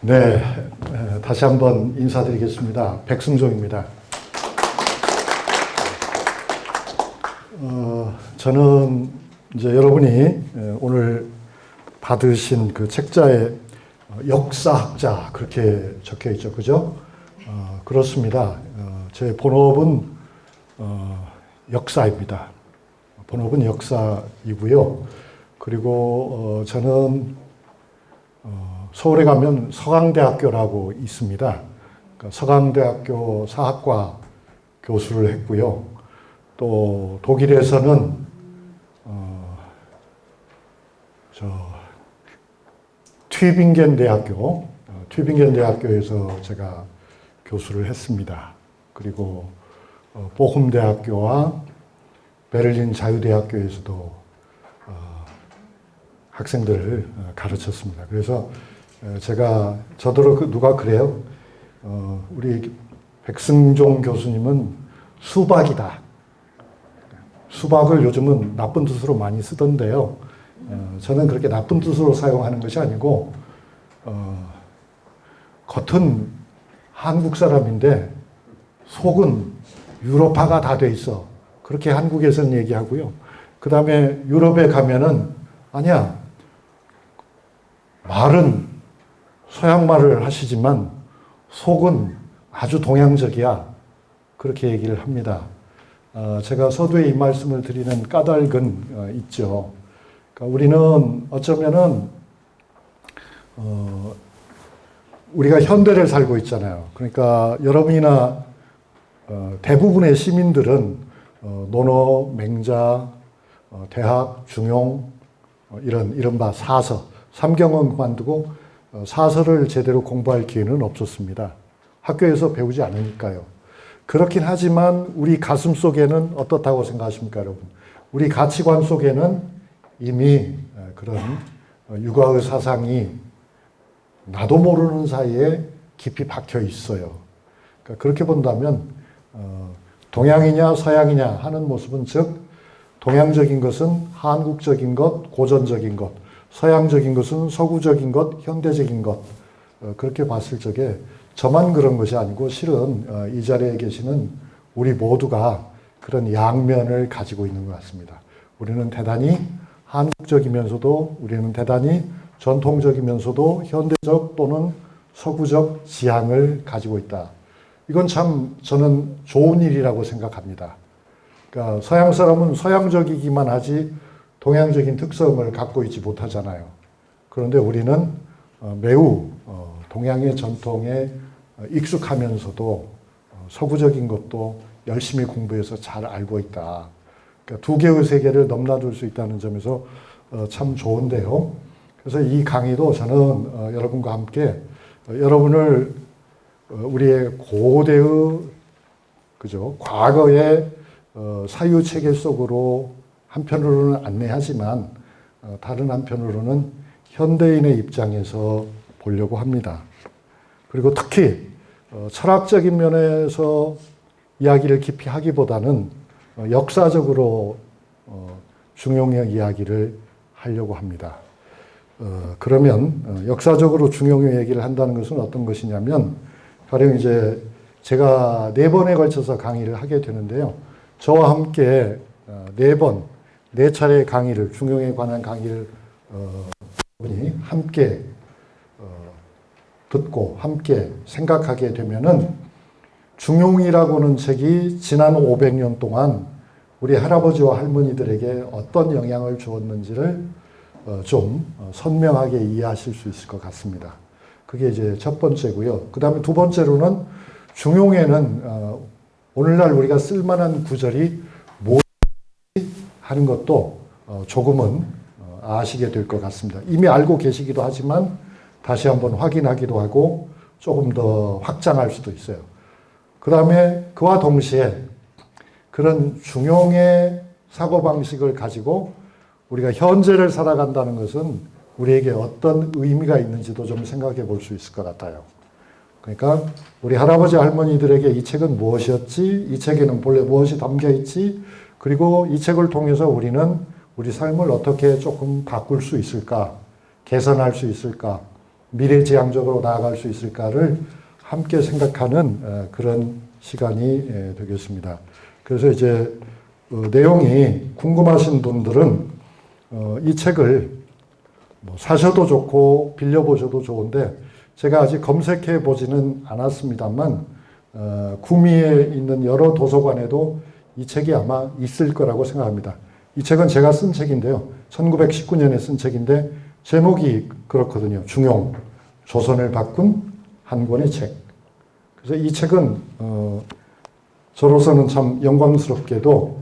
네, 다시 한번 인사드리겠습니다. 백승종입니다. 저는 이제 여러분이 오늘 받으신 그 책자에 역사학자 그렇게 적혀 있죠, 그죠? 그렇습니다. 제 본업은 역사입니다. 본업은 역사이고요. 그리고 저는 서울에 가면 서강대학교라고 있습니다. 그러니까 서강대학교 사학과 교수를 했고요. 또 독일에서는 튜빙겐 대학교에서 제가 교수를 했습니다. 그리고 보훔 대학교와 베를린 자유대학교에서도 학생들을 가르쳤습니다. 그래서 저더러 누가 그래요? 우리 백승종 교수님은 수박이다. 수박을 요즘은 나쁜 뜻으로 많이 쓰던데요. 저는 그렇게 나쁜 뜻으로 사용하는 것이 아니고, 겉은 한국 사람인데 속은 유럽화가 다 돼 있어. 그렇게 한국에서는 얘기하고요. 그 다음에 유럽에 가면은 아니야. 말은 서양말을 하시지만 속은 아주 동양적이야. 그렇게 얘기를 합니다. 제가 서두에 이 말씀을 드리는 까닭은 있죠. 그러니까 우리는 어쩌면은 우리가 현대를 살고 있잖아요. 그러니까 여러분이나 대부분의 시민들은 논어, 맹자, 대학, 중용 이른바 사서, 삼경은 그만두고 사서를 제대로 공부할 기회는 없었습니다. 학교에서 배우지 않으니까요. 그렇긴 하지만 우리 가슴 속에는 어떻다고 생각하십니까, 여러분? 우리 가치관 속에는 이미 그런 육아의 사상이 나도 모르는 사이에 깊이 박혀 있어요. 그러니까 그렇게 본다면 동양이냐 서양이냐 하는 모습은 즉 동양적인 것은 한국적인 것, 고전적인 것, 서양적인 것은 서구적인 것, 현대적인 것 그렇게 봤을 적에 저만 그런 것이 아니고 실은 이 자리에 계시는 우리 모두가 그런 양면을 가지고 있는 것 같습니다. 우리는 대단히 한국적이면서도 우리는 대단히 전통적이면서도 현대적 또는 서구적 지향을 가지고 있다. 이건 참 저는 좋은 일이라고 생각합니다. 그러니까 서양 사람은 서양적이기만 하지 동양적인 특성을 갖고 있지 못하잖아요. 그런데 우리는 매우 동양의 전통에 익숙하면서도 서구적인 것도 열심히 공부해서 잘 알고 있다. 그러니까 두 개의 세계를 넘나들 수 있다는 점에서 참 좋은데요. 그래서 이 강의도 저는 여러분과 함께 여러분을 우리의 고대의 그죠? 과거의 사유 체계 속으로 한편으로는 안내하지만 다른 한편으로는 현대인의 입장에서 보려고 합니다. 그리고 특히 철학적인 면에서 이야기를 깊이 하기보다는 역사적으로 중용의 이야기를 하려고 합니다. 그러면 역사적으로 중용의 얘기를 한다는 것은 어떤 것이냐면 가령 이제 제가 4번에 걸쳐서 강의를 하게 되는데요. 저와 함께 4차례 강의를, 중용에 관한 강의를 분이 함께 듣고 함께 생각하게 되면은 중용이라고는 책이 지난 500년 동안 우리 할아버지와 할머니들에게 어떤 영향을 주었는지를 좀 선명하게 이해하실 수 있을 것 같습니다. 그게 이제 첫 번째고요. 그 다음에 두 번째로는 중용에는 오늘날 우리가 쓸만한 구절이 무엇이 하는 것도 조금은 아시게 될 것 같습니다. 이미 알고 계시기도 하지만 다시 한번 확인하기도 하고 조금 더 확장할 수도 있어요. 그 다음에 그와 동시에 그런 중용의 사고방식을 가지고 우리가 현재를 살아간다는 것은 우리에게 어떤 의미가 있는지도 좀 생각해 볼 수 있을 것 같아요. 그러니까 우리 할아버지 할머니들에게 이 책은 무엇이었지? 이 책에는 본래 무엇이 담겨 있지? 그리고 이 책을 통해서 우리는 우리 삶을 어떻게 조금 바꿀 수 있을까? 개선할 수 있을까? 미래지향적으로 나아갈 수 있을까를 함께 생각하는 그런 시간이 되겠습니다. 그래서 이제 내용이 궁금하신 분들은 이 책을 뭐 사셔도 좋고 빌려보셔도 좋은데 제가 아직 검색해 보지는 않았습니다만 구미에 있는 여러 도서관에도 이 책이 아마 있을 거라고 생각합니다. 이 책은 제가 쓴 책인데요. 1919년에 쓴 책인데 제목이 그렇거든요. 중용, 조선을 바꾼 한 권의 책. 그래서 이 책은 저로서는 참 영광스럽게도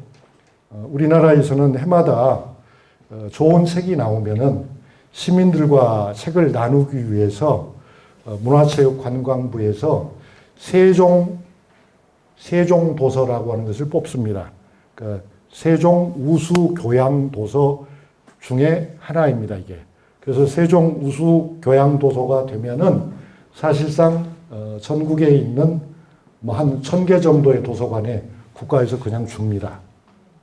우리나라에서는 해마다 좋은 책이 나오면은 시민들과 책을 나누기 위해서 문화체육관광부에서 세종 도서라고 하는 것을 뽑습니다. 그러니까 세종 우수 교양 도서 중에 하나입니다, 이게. 그래서 세종 우수 교양 도서가 되면은 사실상 전국에 있는 뭐 한 1000개 정도의 도서관에 국가에서 그냥 줍니다.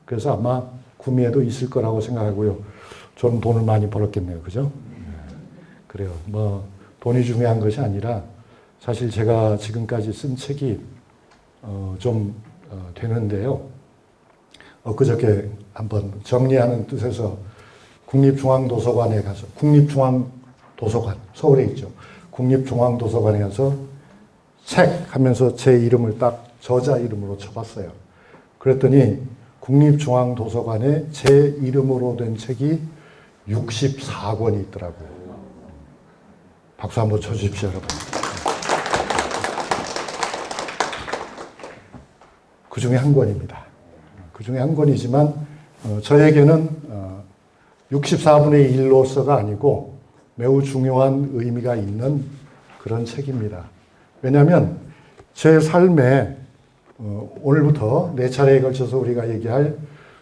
그래서 아마 구미에도 있을 거라고 생각하고요. 저는 돈을 많이 벌었겠네요. 그죠? 그래요. 뭐 돈이 중요한 것이 아니라 사실 제가 지금까지 쓴 책이 좀 되는데요. 엊그저께 한번 정리하는 뜻에서 국립중앙도서관에 가서 국립중앙도서관 서울에 있죠. 국립중앙도서관에 가서 책 하면서 제 이름을 딱 저자 이름으로 쳐봤어요. 그랬더니 국립중앙도서관에 제 이름으로 된 책이 64권이 있더라고요. 박수 한번 쳐주십시오, 여러분. 그 중에 한 권입니다. 그 중에 한 권이지만 저에게는 64분의 1로서가 아니고 매우 중요한 의미가 있는 그런 책입니다. 왜냐하면 제 삶에 오늘부터 4차례에 걸쳐서 우리가 얘기할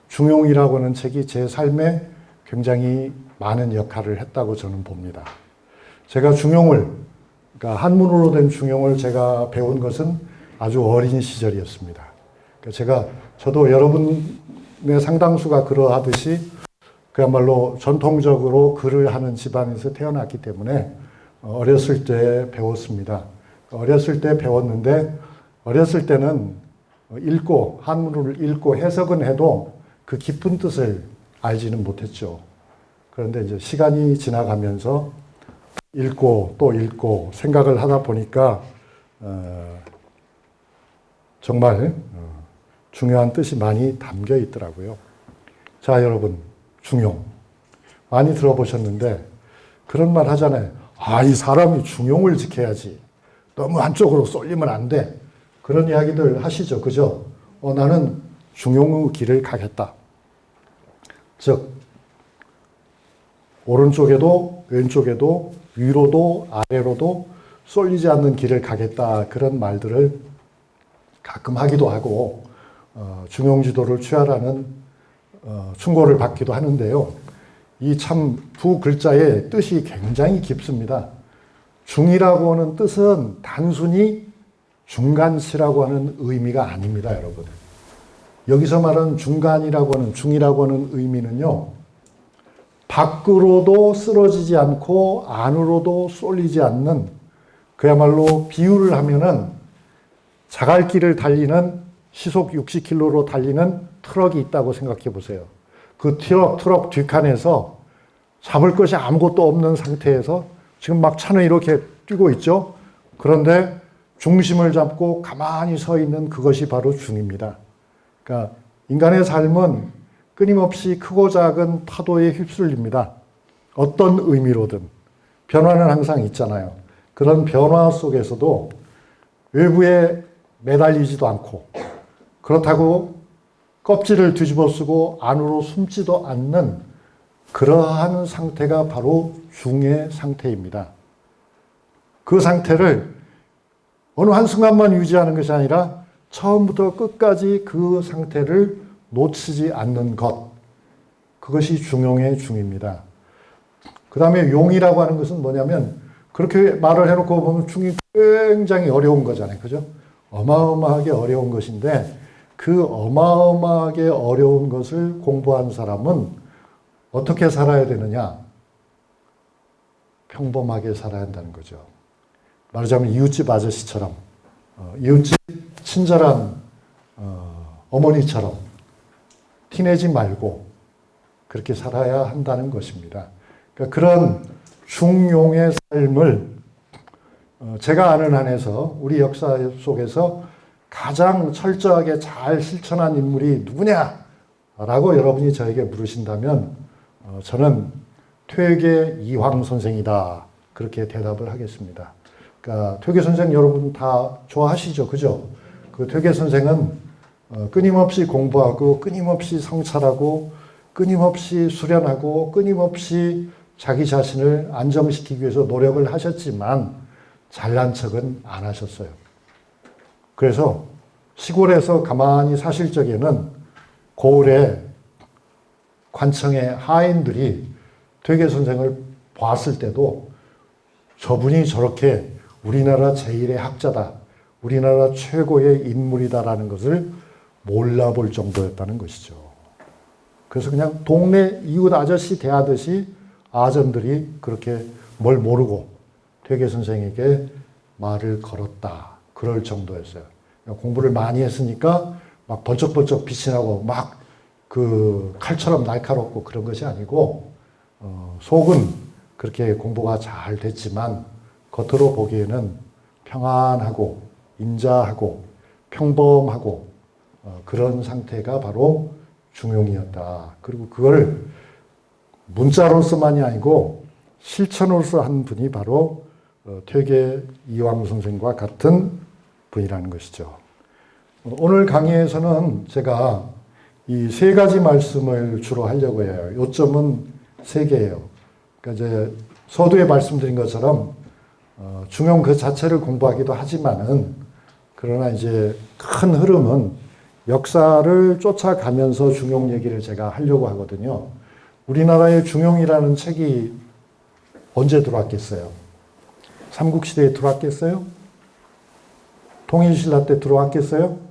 중용이라고 하는 책이 제 삶에 굉장히 많은 역할을 했다고 저는 봅니다. 제가 중용을, 그러니까 한문으로 된 중용을 제가 배운 것은 아주 어린 시절이었습니다. 그러니까 저도 여러분의 상당수가 그러하듯이 그야말로 전통적으로 글을 하는 집안에서 태어났기 때문에 어렸을 때 배웠습니다. 어렸을 때 배웠는데 어렸을 때는 읽고 한문을 읽고 해석은 해도 그 깊은 뜻을 알지는 못했죠. 그런데 이제 시간이 지나가면서 읽고 또 읽고 생각을 하다 보니까 정말 중요한 뜻이 많이 담겨 있더라고요. 자, 여러분, 중용 많이 들어보셨는데 그런 말 하잖아요. 이 사람이 중용을 지켜야지. 너무 한쪽으로 쏠리면 안 돼. 그런 이야기들 하시죠. 그죠? 나는 중용의 길을 가겠다. 즉, 오른쪽에도 왼쪽에도 위로도 아래로도 쏠리지 않는 길을 가겠다. 그런 말들을 가끔 하기도 하고 중용지도를 취하라는 충고를 받기도 하는데요. 이 참 두 글자의 뜻이 굉장히 깊습니다. 중이라고 하는 뜻은 단순히 중간치라고 하는 의미가 아닙니다, 여러분. 여기서 말하는 중간이라고 하는 중이라고 하는 의미는요. 밖으로도 쓰러지지 않고 안으로도 쏠리지 않는 그야말로 비유를 하면은 자갈길을 달리는 시속 60km로 달리는 트럭이 있다고 생각해 보세요. 그 트럭 뒷칸에서 잡을 것이 아무것도 없는 상태에서 지금 막 차는 이렇게 뛰고 있죠. 그런데 중심을 잡고 가만히 서 있는 그것이 바로 중입니다. 그러니까 인간의 삶은 끊임없이 크고 작은 파도에 휩쓸립니다. 어떤 의미로든. 변화는 항상 있잖아요. 그런 변화 속에서도 외부에 매달리지도 않고 그렇다고 껍질을 뒤집어 쓰고 안으로 숨지도 않는 그러한 상태가 바로 중의 상태입니다. 그 상태를 어느 한순간만 유지하는 것이 아니라 처음부터 끝까지 그 상태를 놓치지 않는 것. 그것이 중용의 중입니다. 그 다음에 용이라고 하는 것은 뭐냐면 그렇게 말을 해놓고 보면 중이 굉장히 어려운 거잖아요. 그죠? 어마어마하게 어려운 것인데 그 어마어마하게 어려운 것을 공부한 사람은 어떻게 살아야 되느냐? 평범하게 살아야 한다는 거죠. 말하자면 이웃집 아저씨처럼, 이웃집 친절한 어머니처럼 티내지 말고 그렇게 살아야 한다는 것입니다. 그러니까 그런 중용의 삶을 제가 아는 한에서 우리 역사 속에서 가장 철저하게 잘 실천한 인물이 누구냐라고 여러분이 저에게 물으신다면 저는 퇴계 이황 선생이다. 그렇게 대답을 하겠습니다. 그러니까 퇴계 선생 여러분 다 좋아하시죠? 그죠? 그 퇴계 선생은 끊임없이 공부하고 끊임없이 성찰하고 끊임없이 수련하고 끊임없이 자기 자신을 안정시키기 위해서 노력을 하셨지만 잘난 척은 안 하셨어요. 그래서 시골에서 가만히 사실 적에는 고을에 관청의 하인들이 퇴계 선생을 봤을 때도 저분이 저렇게 우리나라 제1의 학자다, 우리나라 최고의 인물이다라는 것을 몰라볼 정도였다는 것이죠. 그래서 그냥 동네 이웃 아저씨 대하듯이 아전들이 그렇게 뭘 모르고 퇴계 선생에게 말을 걸었다. 그럴 정도였어요. 공부를 많이 했으니까 막 번쩍번쩍 빛이 나고 막 그 칼처럼 날카롭고 그런 것이 아니고 속은 그렇게 공부가 잘 됐지만 겉으로 보기에는 평안하고 인자하고 평범하고 그런 상태가 바로 중용이었다. 그리고 그걸 문자로서만이 아니고 실천으로서 한 분이 바로 퇴계 이황 선생과 같은 분이라는 것이죠. 오늘 강의에서는 제가 이 세 가지 말씀을 주로 하려고 해요. 요점은 세 개예요. 그러니까 이제 서두에 말씀드린 것처럼 중용 그 자체를 공부하기도 하지만은 그러나 이제 큰 흐름은 역사를 쫓아가면서 중용 얘기를 제가 하려고 하거든요. 우리나라의 중용이라는 책이 언제 들어왔겠어요? 삼국시대에 들어왔겠어요? 통일신라 때 들어왔겠어요?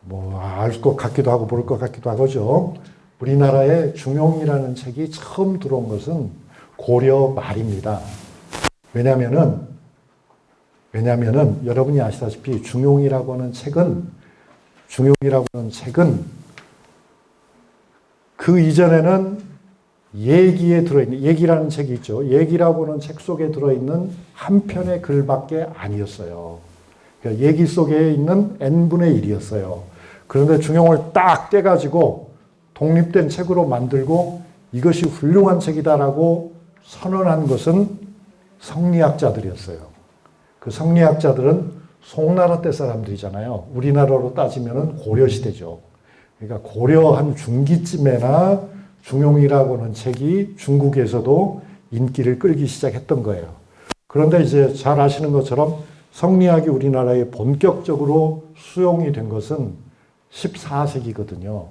뭐 알 것 같기도 하고 모를 것 같기도 하고죠. 우리나라에 중용이라는 책이 처음 들어온 것은 고려 말입니다. 왜냐면은 여러분이 아시다시피 중용이라고 하는 책은 그 이전에는 얘기에 들어있는, 얘기라는 책이 있죠. 얘기라고 하는 책 속에 들어있는 한 편의 글밖에 아니었어요. 그러니까 얘기 속에 있는 n분의 1이었어요. 그런데 중용을 딱 떼가지고 독립된 책으로 만들고 이것이 훌륭한 책이다라고 선언한 것은 성리학자들이었어요. 그 성리학자들은 송나라 때 사람들이잖아요. 우리나라로 따지면 고려시대죠. 그러니까 고려 한 중기쯤에나 중용이라고 하는 책이 중국에서도 인기를 끌기 시작했던 거예요. 그런데 이제 잘 아시는 것처럼 성리학이 우리나라에 본격적으로 수용이 된 것은 14세기거든요.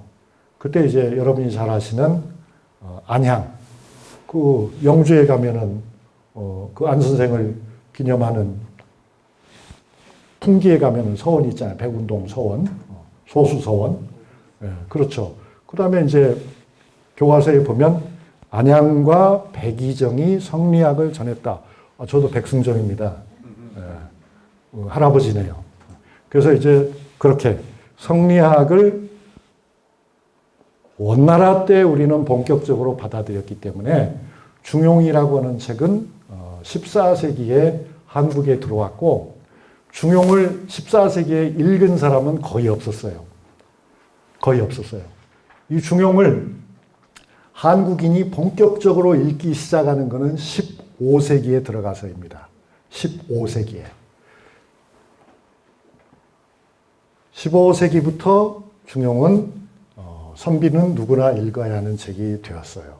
그때 이제 여러분이 잘 아시는 안향, 그 영주에 가면은 그 안 선생을 기념하는 풍기에 가면은 서원이 있잖아요. 백운동 서원, 소수 서원. 예, 그렇죠. 그 다음에 이제 교과서에 보면 안향과 백이정이 성리학을 전했다. 저도 백승정입니다. 예, 할아버지네요. 그래서 이제 그렇게 성리학을 원나라 때 우리는 본격적으로 받아들였기 때문에 중용이라고 하는 책은 14세기에 한국에 들어왔고 중용을 14세기에 읽은 사람은 거의 없었어요. 거의 없었어요. 이 중용을 한국인이 본격적으로 읽기 시작하는 것은 15세기에 들어가서입니다. 15세기에. 15세기부터 중용은 선비는 누구나 읽어야 하는 책이 되었어요.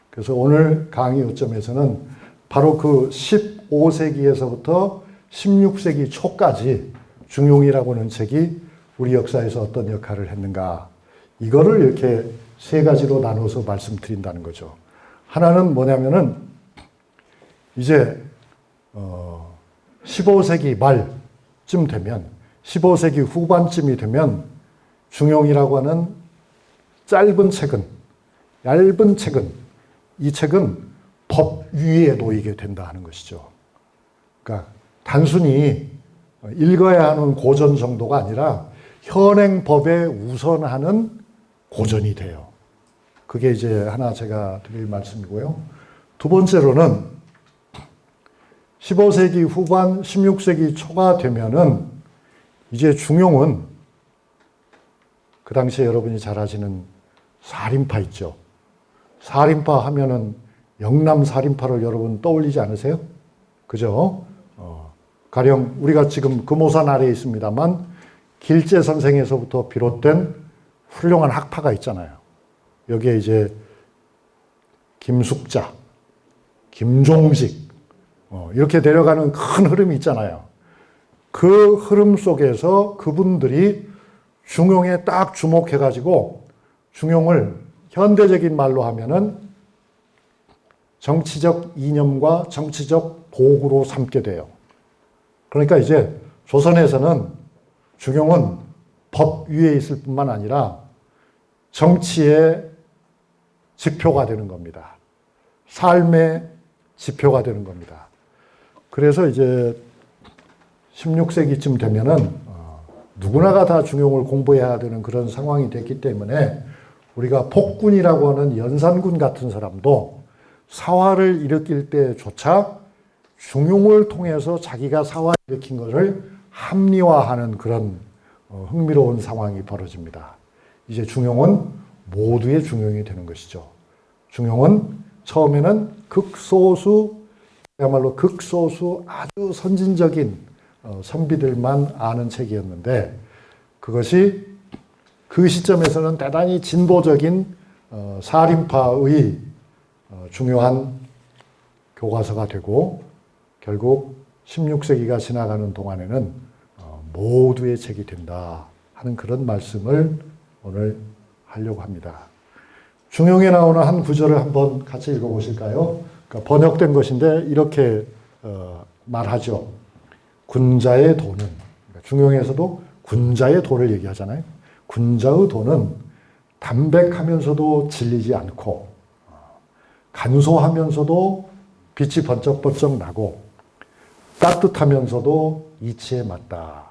그래서 오늘 강의 요점에서는 바로 그 15세기에서부터 16세기 초까지 중용이라고 하는 책이 우리 역사에서 어떤 역할을 했는가, 이거를 이렇게 세 가지로 나눠서 말씀드린다는 거죠. 하나는 뭐냐면은 이제 15세기 말쯤 되면, 15세기 후반쯤이 되면 중용이라고 하는 얇은 책은 이 책은 법 위에 놓이게 된다 하는 것이죠. 그러니까 단순히 읽어야 하는 고전 정도가 아니라 현행 법에 우선하는 고전이 돼요. 그게 이제 하나 제가 드릴 말씀이고요. 두 번째로는 15세기 후반, 16세기 초가 되면은 이제 중용은 그 당시에 여러분이 잘 아시는 살인파 있죠. 살인파 하면은 영남 살인파를 여러분 떠올리지 않으세요? 그죠? 가령 우리가 지금 금오산 아래에 있습니다만 길재 선생에서부터 비롯된 훌륭한 학파가 있잖아요. 여기에 이제 김숙자, 김종직 이렇게 내려가는 큰 흐름이 있잖아요. 그 흐름 속에서 그분들이 중용에 딱 주목해가지고 중용을 현대적인 말로 하면은 정치적 이념과 정치적 도구로 삼게 돼요. 그러니까 이제 조선에서는 중용은 법 위에 있을 뿐만 아니라 정치의 지표가 되는 겁니다. 삶의 지표가 되는 겁니다. 그래서 이제 16세기쯤 되면은 누구나가 다 중용을 공부해야 되는 그런 상황이 됐기 때문에 우리가 폭군이라고 하는 연산군 같은 사람도 사화를 일으킬 때조차 중용을 통해서 자기가 사화 일으킨 것을 합리화하는 그런 흥미로운 상황이 벌어집니다. 이제 중용은 모두의 중용이 되는 것이죠. 중용은 처음에는 그야말로 극소수 아주 선진적인 선비들만 아는 책이었는데 그것이 그 시점에서는 대단히 진보적인 살인파의 중요한 교과서가 되고 결국 16세기가 지나가는 동안에는 모두의 책이 된다 하는 그런 말씀을 오늘 하려고 합니다. 중용에 나오는 한 구절을 한번 같이 읽어보실까요? 그러니까 번역된 것인데 이렇게 말하죠. 군자의 도는, 그러니까 중용에서도 군자의 도를 얘기하잖아요. 군자의 도는 담백하면서도 질리지 않고 간소하면서도 빛이 번쩍번쩍 나고 따뜻하면서도 이치에 맞다.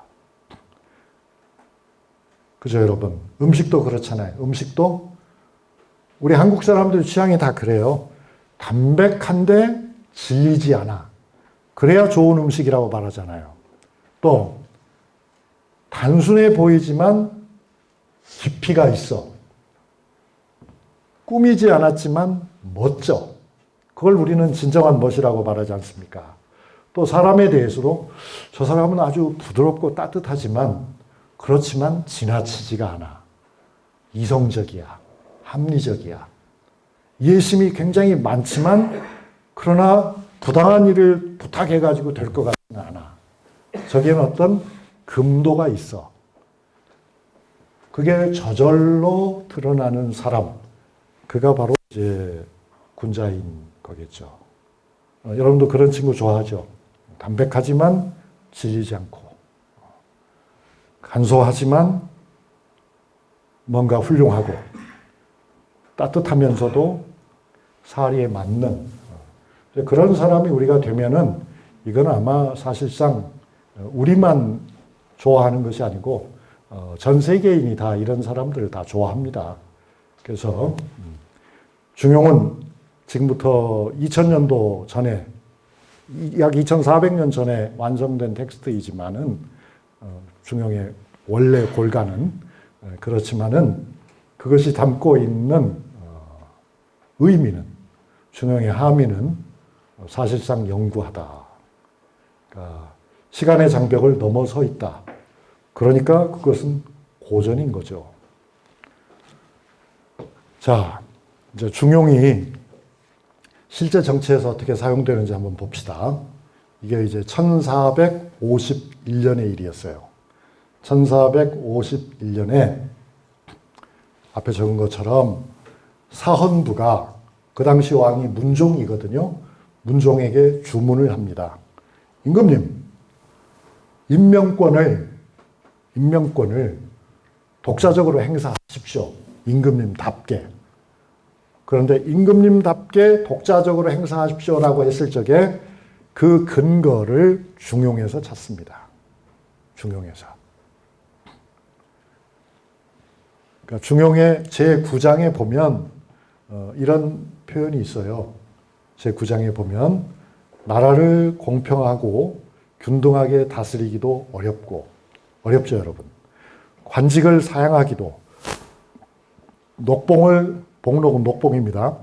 그죠, 여러분? 음식도 그렇잖아요. 음식도 우리 한국 사람들 취향이 다 그래요. 담백한데 질리지 않아. 그래야 좋은 음식이라고 말하잖아요. 또 단순해 보이지만 깊이가 있어. 꾸미지 않았지만 멋져. 그걸 우리는 진정한 멋이라고 말하지 않습니까? 또 사람에 대해서도 저 사람은 아주 부드럽고 따뜻하지만 그렇지만 지나치지가 않아. 이성적이야. 합리적이야. 이해심이 굉장히 많지만 그러나 부당한 일을 부탁해가지고 될 것 같지는 않아. 저기에는 어떤 금도가 있어. 그게 저절로 드러나는 사람. 그가 바로 이제 군자인 거겠죠. 여러분도 그런 친구 좋아하죠? 담백하지만 질리지 않고 간소하지만 뭔가 훌륭하고 따뜻하면서도 사리에 맞는 그런 사람이 우리가 되면은 이건 아마 사실상 우리만 좋아하는 것이 아니고 전 세계인이 다 이런 사람들을 다 좋아합니다. 그래서 중용은 지금부터 2000년도 전에 약 2400년 전에 완성된 텍스트이지만은 중용의 원래 골간은 그렇지만은 그것이 담고 있는 의미는 중용의 함의는 사실상 영구하다. 그러니까 시간의 장벽을 넘어서 있다. 그러니까 그것은 고전인 거죠. 자, 이제 중용이 실제 정치에서 어떻게 사용되는지 한번 봅시다. 이게 이제 1451년의 일이었어요. 1451년에 앞에 적은 것처럼 사헌부가 그 당시 왕이 문종이거든요. 문종에게 주문을 합니다. 임금님, 임명권을 독자적으로 행사하십시오. 임금님답게. 그런데 임금님답게 독자적으로 행사하십시오라고 했을 적에 그 근거를 중용에서 찾습니다. 중용에서. 그러니까 중용의 제9장에 보면 이런 표현이 있어요. 제9장에 보면 나라를 공평하고 균등하게 다스리기도 어렵죠, 여러분. 관직을 사양하기도, 복록은 녹봉입니다.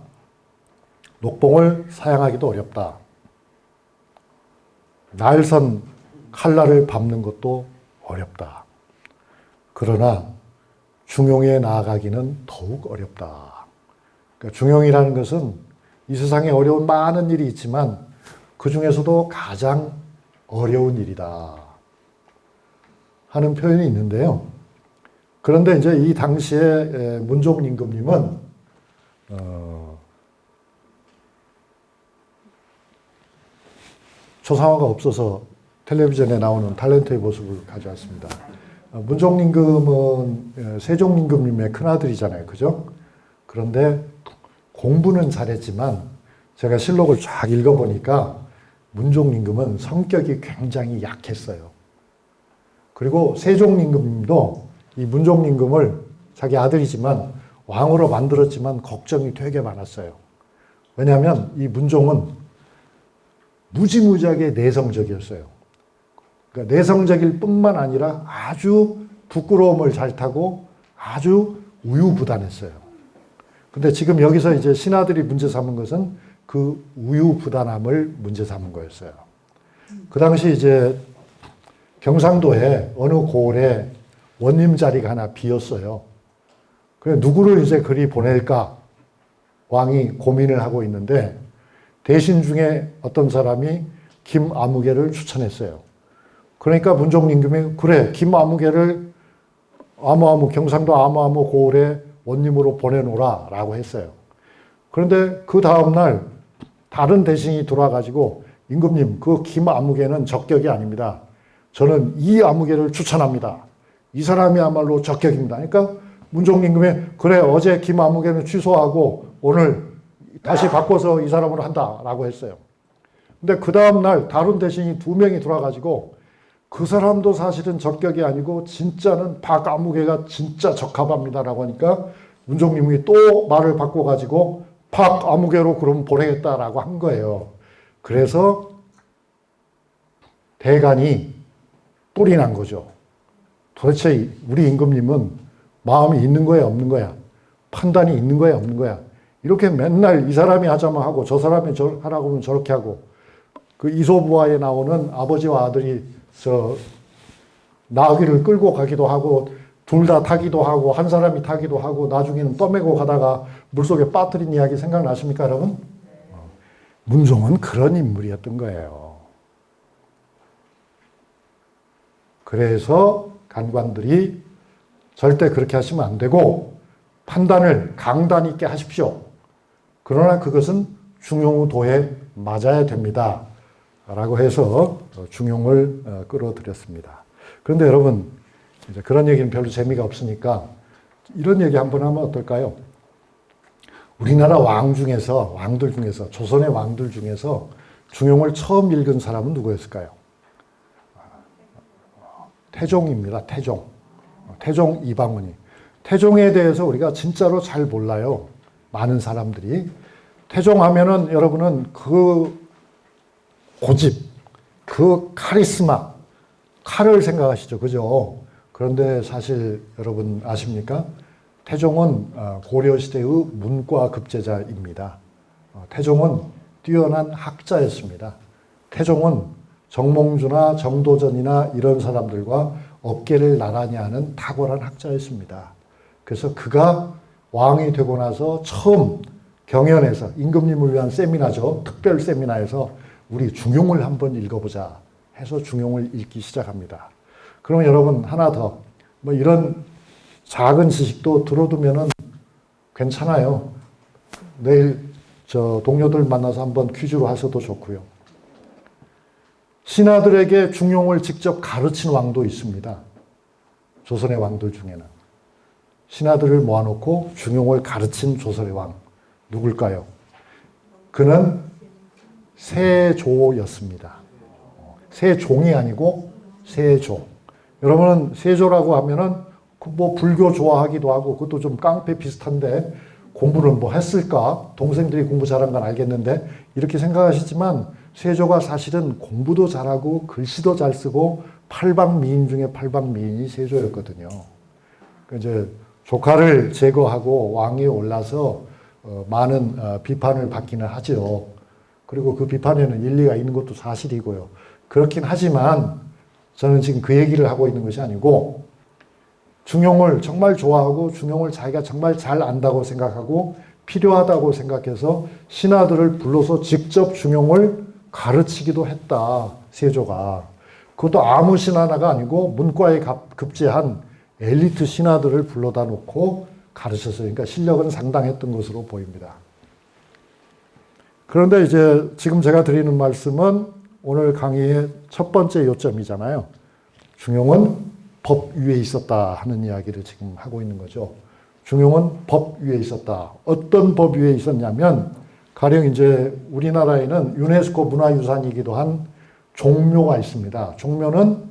녹봉을 사양하기도 어렵다. 날선 칼날을 밟는 것도 어렵다. 그러나 중용에 나아가기는 더욱 어렵다. 그러니까 중용이라는 것은 이 세상에 어려운 많은 일이 있지만 그 중에서도 가장 어려운 일이다 하는 표현이 있는데요. 그런데 이제 이 당시에 문종 임금님은 초상화가 없어서 텔레비전에 나오는 탤런트의 모습을 가져왔습니다. 문종 임금은 세종 임금님의 큰아들이잖아요. 그죠? 그런데 공부는 잘했지만 제가 실록을 쫙 읽어보니까 문종 임금은 성격이 굉장히 약했어요. 그리고 세종 임금님도 이 문종 임금을 자기 아들이지만 왕으로 만들었지만 걱정이 되게 많았어요. 왜냐하면 이 문종은 무지무지하게 내성적이었어요. 그러니까 내성적일 뿐만 아니라 아주 부끄러움을 잘 타고 아주 우유부단했어요. 근데 지금 여기서 이제 신하들이 문제 삼은 것은 그 우유부단함을 문제 삼은 거였어요. 그 당시 이제 경상도에 어느 고을에 원님 자리가 하나 비었어요. 그래 누구를 이제 그리 보낼까 왕이 고민을 하고 있는데 대신 중에 어떤 사람이 김아무개를 추천했어요. 그러니까 문종 임금이 그래 김아무개를 경상도 아무아무 고을에 원님으로 보내놓으라 라고 했어요. 그런데 그 다음날 다른 대신이 들어와가지고 임금님 그 김아무개는 적격이 아닙니다. 저는 이 아무개를 추천합니다. 이 사람이야말로 적격입니다. 그러니까 문종 임금이 그래 어제 김아무개는 취소하고 오늘 다시 바꿔서 이 사람으로 한다라고 했어요. 근데 그 다음날 다른 대신이 2명이 들어와가지고 그 사람도 사실은 적격이 아니고 진짜는 박아무개가 진짜 적합합니다라고 하니까 문종 임금이 또 말을 바꿔가지고 박아무개로 그럼 보내겠다라고 한 거예요. 그래서 대간이 뿔이 난 거죠. 도대체 우리 임금님은 마음이 있는 거야 없는 거야? 판단이 있는 거야 없는 거야? 이렇게 맨날 이 사람이 하자면 하고 저 사람이 하라고 하면 저렇게 하고 그 이소부화에 나오는 아버지와 아들이 나귀를 끌고 가기도 하고 둘 다 타기도 하고 한 사람이 타기도 하고 나중에는 떠매고 가다가 물속에 빠뜨린 이야기 생각나십니까 여러분? 문종은 그런 인물이었던 거예요. 그래서 간관들이 절대 그렇게 하시면 안 되고 판단을 강단 있게 하십시오. 그러나 그것은 중용도에 맞아야 됩니다. 라고 해서 중용을 끌어들였습니다. 그런데 여러분, 이제 그런 얘기는 별로 재미가 없으니까 이런 얘기 한번 하면 어떨까요? 우리나라 왕들 중에서, 조선의 왕들 중에서 중용을 처음 읽은 사람은 누구였을까요? 태종입니다. 태종 이방원이. 태종에 대해서 우리가 진짜로 잘 몰라요. 많은 사람들이. 태종 하면은 여러분은 그 고집, 그 카리스마, 칼을 생각하시죠. 그죠? 그런데 사실 여러분 아십니까? 태종은 고려시대의 문과 급제자입니다. 태종은 뛰어난 학자였습니다. 태종은 정몽주나 정도전이나 이런 사람들과 어깨를 나란히 하는 탁월한 학자였습니다. 그래서 그가 왕이 되고 나서 처음 경연에서 임금님을 위한 세미나죠. 특별 세미나에서 우리 중용을 한번 읽어보자 해서 중용을 읽기 시작합니다. 그러면 여러분 하나 더 뭐 이런 작은 지식도 들어두면은 괜찮아요. 내일 저 동료들 만나서 한번 퀴즈로 하셔도 좋고요. 신하들에게 중용을 직접 가르친 왕도 있습니다. 조선의 왕들 중에는. 신하들을 모아놓고 중용을 가르친 조선의 왕. 누굴까요? 그는 세조였습니다. 세종이 아니고 세조. 여러분은 세조라고 하면은 뭐 불교 좋아하기도 하고 그것도 좀 깡패 비슷한데 공부를 뭐 했을까? 동생들이 공부 잘한 건 알겠는데 이렇게 생각하시지만 세조가 사실은 공부도 잘하고 글씨도 잘 쓰고 팔방미인 중에 팔방미인이 세조였거든요. 이제 조카를 제거하고 왕위에 올라서 많은 비판을 받기는 하죠. 그리고 그 비판에는 일리가 있는 것도 사실이고요. 그렇긴 하지만 저는 지금 그 얘기를 하고 있는 것이 아니고 중용을 정말 좋아하고 중용을 자기가 정말 잘 안다고 생각하고 필요하다고 생각해서 신하들을 불러서 직접 중용을 가르치기도 했다. 세조가. 그것도 아무 신하가 아니고 문과에 급제한 엘리트 신하들을 불러다 놓고 가르쳤어요. 그러니까 실력은 상당했던 것으로 보입니다. 그런데 이제 지금 제가 드리는 말씀은 오늘 강의의 첫 번째 요점이잖아요. 중용은 법 위에 있었다 하는 이야기를 지금 하고 있는 거죠. 중용은 법 위에 있었다. 어떤 법 위에 있었냐면 가령 이제 우리나라에는 유네스코 문화유산이기도 한 종묘가 있습니다. 종묘는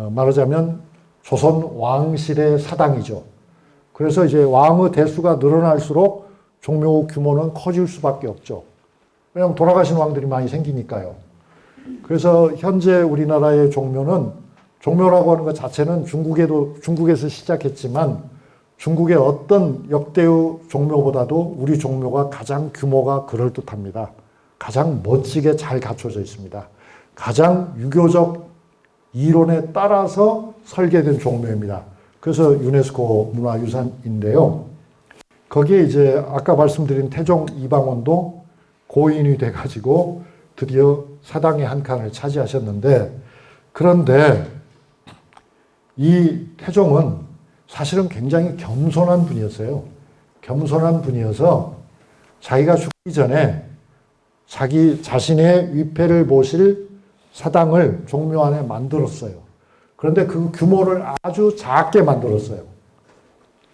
말하자면 조선 왕실의 사당이죠. 그래서 이제 왕의 대수가 늘어날수록 종묘 규모는 커질 수밖에 없죠. 왜냐하면 돌아가신 왕들이 많이 생기니까요. 그래서 현재 우리나라의 종묘는 종묘라고 하는 것 자체는 중국에서 시작했지만 중국의 어떤 역대의 종묘보다도 우리 종묘가 가장 규모가 그럴듯합니다. 가장 멋지게 잘 갖춰져 있습니다. 가장 유교적 이론에 따라서 설계된 종묘입니다. 그래서 유네스코 문화유산인데요. 거기에 이제 아까 말씀드린 태종 이방원도 고인이 돼가지고 드디어 사당의 한 칸을 차지하셨는데 그런데 이 태종은 사실은 굉장히 겸손한 분이었어요. 겸손한 분이어서 자기가 죽기 전에 자기 자신의 위패를 모실 사당을 종묘 안에 만들었어요. 그런데 그 규모를 아주 작게 만들었어요.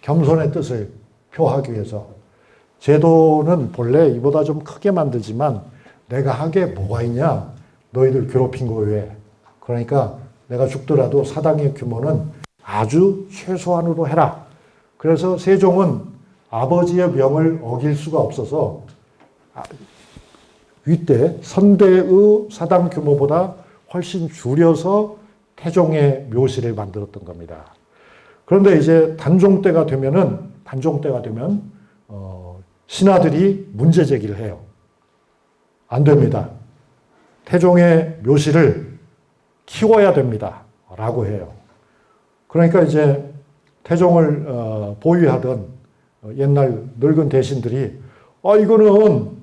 겸손의 뜻을 표하기 위해서. 제도는 본래 이보다 좀 크게 만들지만 내가 하기에 뭐가 있냐? 너희들 괴롭힌 거 왜? 그러니까 내가 죽더라도 사당의 규모는 아주 최소한으로 해라. 그래서 세종은 아버지의 명을 어길 수가 없어서 윗대 선대의 사당 규모보다 훨씬 줄여서 태종의 묘실을 만들었던 겁니다. 그런데 이제 단종 때가 되면 신하들이 문제 제기를 해요. 안 됩니다. 태종의 묘실을 키워야 됩니다. 라고 해요. 그러니까 이제 태종을 보위하던 옛날 늙은 대신들이 이거는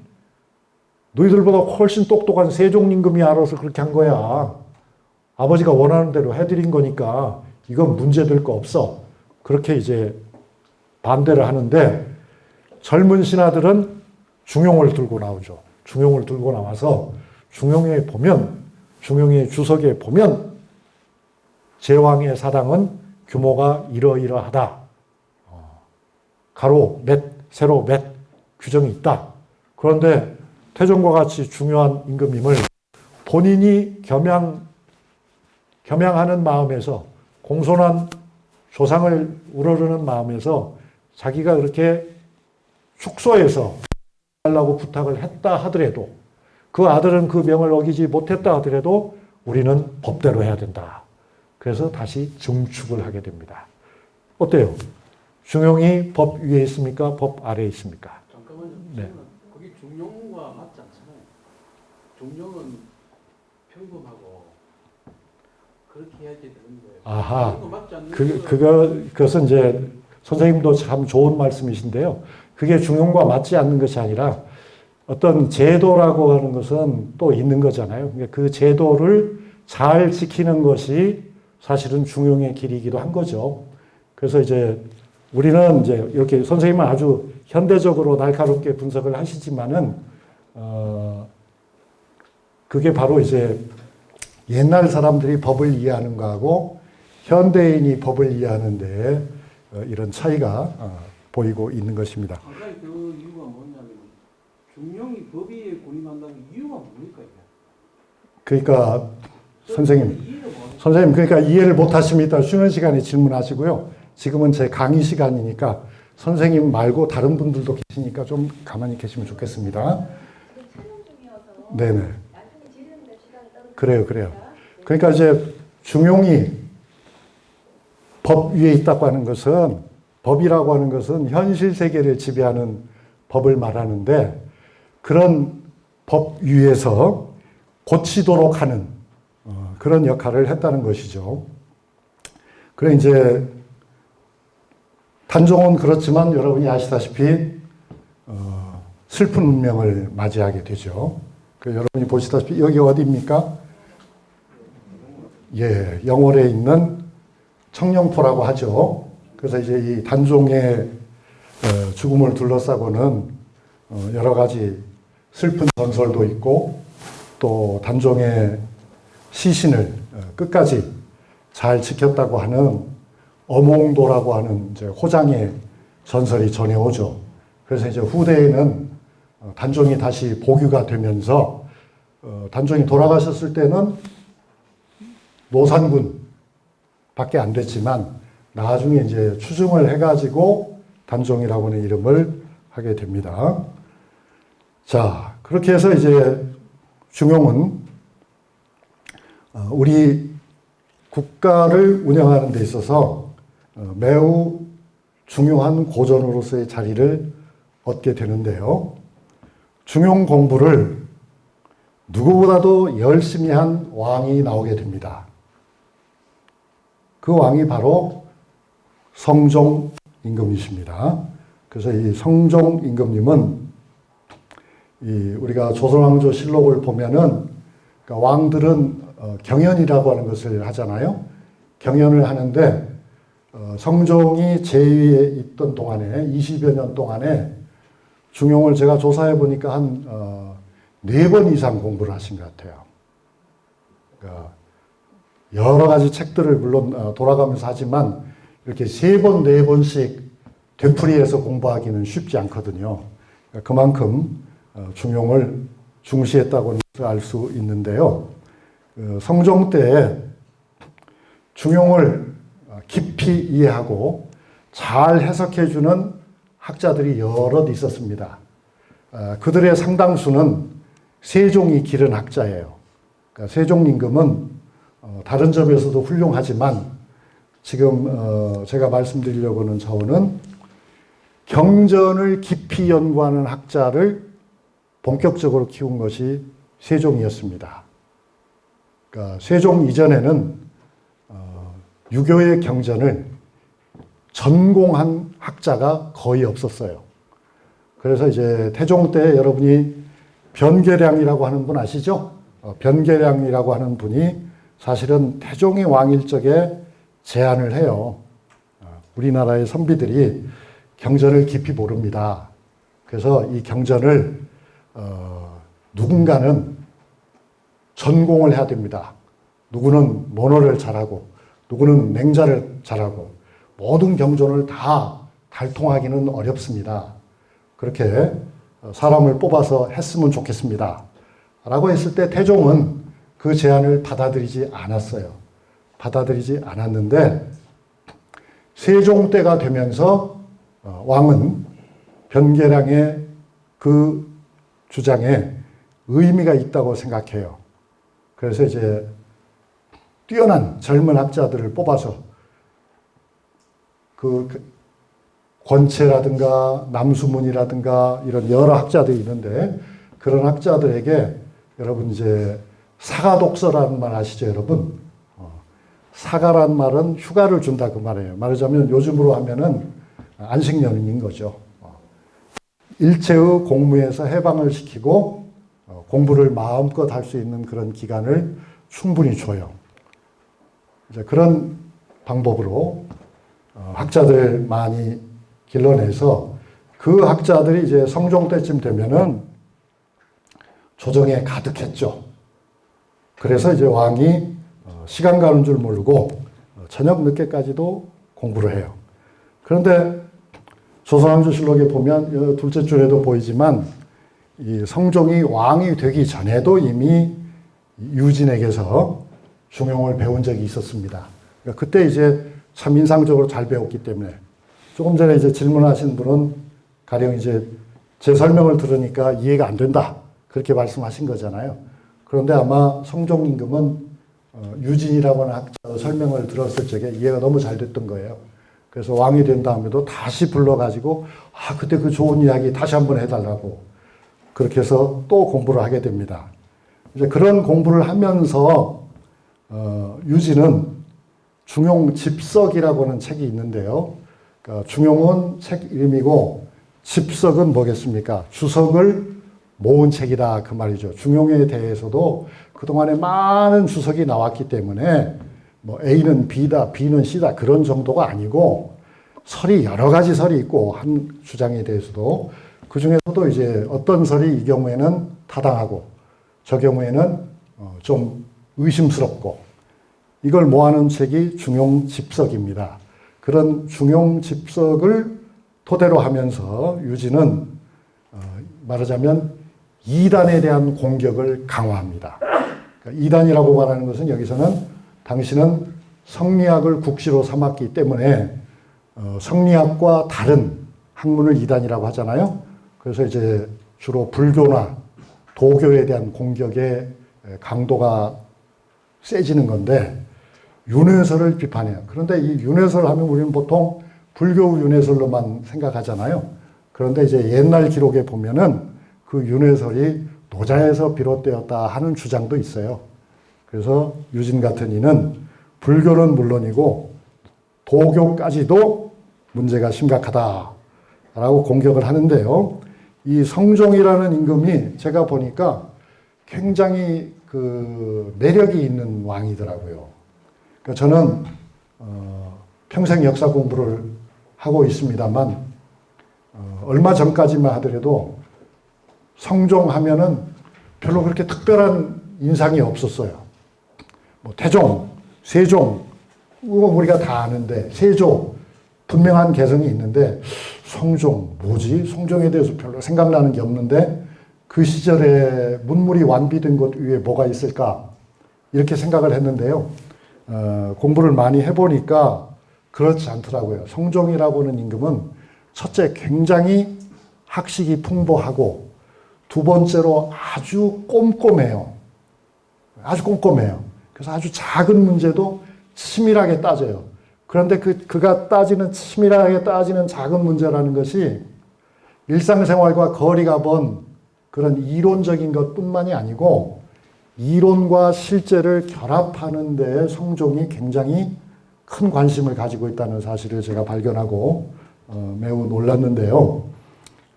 너희들보다 훨씬 똑똑한 세종 임금이 알아서 그렇게 한 거야. 아버지가 원하는 대로 해드린 거니까 이건 문제될 거 없어. 그렇게 이제 반대를 하는데 젊은 신하들은 중용을 들고 나오죠. 중용을 들고 나와서 중용에 보면 중용의 주석에 보면 제왕의 사당은 규모가 이러이러하다. 가로 몇, 세로 몇 규정이 있다. 그런데 태종과 같이 중요한 임금님을 본인이 겸양하는 마음에서 공손한 조상을 우러르는 마음에서 자기가 그렇게 축소해서 하려고 부탁을 했다 하더라도 그 아들은 그 명을 어기지 못했다 하더라도 우리는 법대로 해야 된다. 그래서 다시 증축을 하게 됩니다. 어때요? 중용이 법 위에 있습니까? 법 아래에 있습니까? 잠깐만요. 네. 거기 중용과 맞지 않잖아요. 중용은 평범하고 그렇게 해야지 되는데. 아하. 맞지 않는 그것은 이제 선생님도 참 좋은 말씀이신데요. 그게 중용과 맞지 않는 것이 아니라 어떤 제도라고 하는 것은 또 있는 거잖아요. 그 제도를 잘 지키는 것이 사실은 중용의 길이기도 한 거죠. 그래서 이제 우리는 이제 이렇게 선생님은 아주 현대적으로 날카롭게 분석을 하시지만은, 그게 바로 이제 옛날 사람들이 법을 이해하는 거하고 현대인이 법을 이해하는데 이런 차이가 보이고 있는 것입니다. 그 이유가 뭐냐면 중용이 법위에 군임한다는 이유가 뭡니까 이게? 그러니까 선생님, 이해가 뭡니까? 선생님 그러니까 이해를 못하시면 이따 쉬는 시간에 질문하시고요. 지금은 제 강의 시간이니까 선생님 말고 다른 분들도 계시니까 좀 가만히 계시면 좋겠습니다. 촬영 중이어서 네네. 나중에 질의응답 시간이 따로 그래요, 그래요. 그러니까 이제 중용이 법 위에 있다고 하는 것은, 법이라고 하는 것은 현실 세계를 지배하는 법을 말하는데, 그런 법 위에서 고치도록 하는 그런 역할을 했다는 것이죠. 그래 이제 단종은 그렇지만 여러분이 아시다시피 슬픈 운명을 맞이하게 되죠. 여러분이 보시다시피 여기 어디입니까? 예, 영월에 있는 청룡포라고 하죠. 그래서 이제 이 단종의 죽음을 둘러싸고는 여러 가지 슬픈 전설도 있고 또 단종의 시신을 끝까지 잘 지켰다고 하는 어몽도라고 하는 이제 호장의 전설이 전해오죠. 그래서 이제 후대에는 단종이 다시 복유가 되면서 단종이 돌아가셨을 때는 노산군 밖에 안 됐지만 나중에 이제 추증을 해가지고 단종이라고 하는 이름을 하게 됩니다. 자, 그렇게 해서 이제 중용은 우리 국가를 운영하는 데 있어서 매우 중요한 고전으로서의 자리를 얻게 되는데요. 중용 공부를 누구보다도 열심히 한 왕이 나오게 됩니다. 그 왕이 바로 성종 임금이십니다. 그래서 이 성종 임금님은 우리가 조선왕조 실록을 보면은 그러니까 왕들은 경연이라고 하는 것을 하잖아요. 경연을 하는데 성종이 제위에 있던 동안에 20여 년 동안에 중용을 제가 조사해 보니까 한 4번 이상 공부를 하신 것 같아요. 그러니까 여러 가지 책들을 물론 돌아가면서 하지만 이렇게 3번, 4번씩 되풀이해서 공부하기는 쉽지 않거든요. 그러니까 그만큼 중용을 중시했다고 알 수 있는데요. 성종 때에 중용을 깊이 이해하고 잘 해석해주는 학자들이 여럿 있었습니다. 그들의 상당수는 세종이 기른 학자예요. 그러니까 세종 임금은 다른 점에서도 훌륭하지만 지금 제가 말씀드리려고 하는 자원은 경전을 깊이 연구하는 학자를 본격적으로 키운 것이 세종이었습니다. 그러니까 세종 이전에는 유교의 경전을 전공한 학자가 거의 없었어요. 그래서 이제 태종 때 여러분이 변계량이라고 하는 분 아시죠? 변계량이라고 하는 분이 사실은 태종이 왕일 적에 제안을 해요. 우리나라의 선비들이 경전을 깊이 모릅니다. 그래서 이 경전을 누군가는 전공을 해야 됩니다. 누구는 논어를 잘하고 누구는 맹자를 잘하고 모든 경전을 다 달통하기는 어렵습니다. 그렇게 사람을 뽑아서 했으면 좋겠습니다. 라고 했을 때 태종은 그 제안을 받아들이지 않았어요. 받아들이지 않았는데 세종 때가 되면서 왕은 변계량의 그 주장에 의미가 있다고 생각해요. 그래서 이제 뛰어난 젊은 학자들을 뽑아서 그 권채라든가 남수문이라든가 이런 여러 학자들이 있는데 그런 학자들에게 여러분 이제 사가독서라는 말 아시죠, 여러분? 사가란 말은 휴가를 준다 그 말이에요. 말하자면 요즘으로 하면은 안식년인 거죠. 일체의 공무에서 해방을 시키고 공부를 마음껏 할 수 있는 그런 기간을 충분히 줘요. 이제 그런 방법으로 학자들 많이 길러내서 그 학자들이 이제 성종 때쯤 되면은 조정에 가득했죠. 그래서 이제 왕이 시간 가는 줄 모르고 저녁 늦게까지도 공부를 해요. 그런데 조선왕조실록에 보면 둘째 줄에도 보이지만 이 성종이 왕이 되기 전에도 이미 유진에게서 중용을 배운 적이 있었습니다. 그러니까 그때 이제 참 인상적으로 잘 배웠기 때문에 조금 전에 이제 질문하신 분은 가령 이제 제 설명을 들으니까 이해가 안 된다. 그렇게 말씀하신 거잖아요. 그런데 아마 성종 임금은 유진이라고 하는 학자 설명을 들었을 적에 이해가 너무 잘 됐던 거예요. 그래서 왕이 된 다음에도 다시 불러가지고 그때 그 좋은 이야기 다시 한번 해달라고 그렇게 해서 또 공부를 하게 됩니다. 이제 그런 공부를 하면서 유진은 중용집석이라고 하는 책이 있는데요. 그러니까 중용은 책 이름이고 집석은 뭐겠습니까? 주석을 모은 책이다 그 말이죠. 중용에 대해서도 그동안에 많은 주석이 나왔기 때문에 뭐 A는 B다, B는 C다 그런 정도가 아니고 설이 여러 가지 설이 있고 한 주장에 대해서도 그 중에서도 이제 어떤 설이 이 경우에는 타당하고 저 경우에는 좀 의심스럽고 이걸 모아놓은 책이 중용집석입니다. 그런 중용집석을 토대로 하면서 유진은 말하자면 이단에 대한 공격을 강화합니다. 그러니까 이단이라고 말하는 것은 여기서는 당신은 성리학을 국시로 삼았기 때문에 성리학과 다른 학문을 이단이라고 하잖아요. 그래서 이제 주로 불교나 도교에 대한 공격의 강도가 세지는 건데 윤회설을 비판해요. 그런데 이 윤회설 하면 우리는 보통 불교 윤회설로만 생각하잖아요. 그런데 이제 옛날 기록에 보면은 그 윤회설이 노자에서 비롯되었다 하는 주장도 있어요. 그래서 유진 같은 이는 불교는 물론이고 도교까지도 문제가 심각하다라고 공격을 하는데요. 이 성종이라는 임금이 제가 보니까 굉장히 그 매력이 있는 왕이더라고요. 그러니까 저는 평생 역사 공부를 하고 있습니다만 얼마 전까지만 하더라도 성종 하면은 별로 그렇게 특별한 인상이 없었어요. 뭐 태종, 세종, 우리가 다 아는데 세조 분명한 개성이 있는데 성종 뭐지? 성종에 대해서 별로 생각나는 게 없는데 그 시절에 문물이 완비된 것 위에 뭐가 있을까? 이렇게 생각을 했는데요. 공부를 많이 해보니까 그렇지 않더라고요. 성종이라고 하는 임금은 첫째 굉장히 학식이 풍부하고 두 번째로 아주 꼼꼼해요. 아주 꼼꼼해요. 그래서 아주 작은 문제도 치밀하게 따져요. 그런데 그가 따지는 치밀하게 따지는 작은 문제라는 것이 일상생활과 거리가 먼 그런 이론적인 것뿐만이 아니고 이론과 실제를 결합하는 데 성종이 굉장히 큰 관심을 가지고 있다는 사실을 제가 발견하고 매우 놀랐는데요.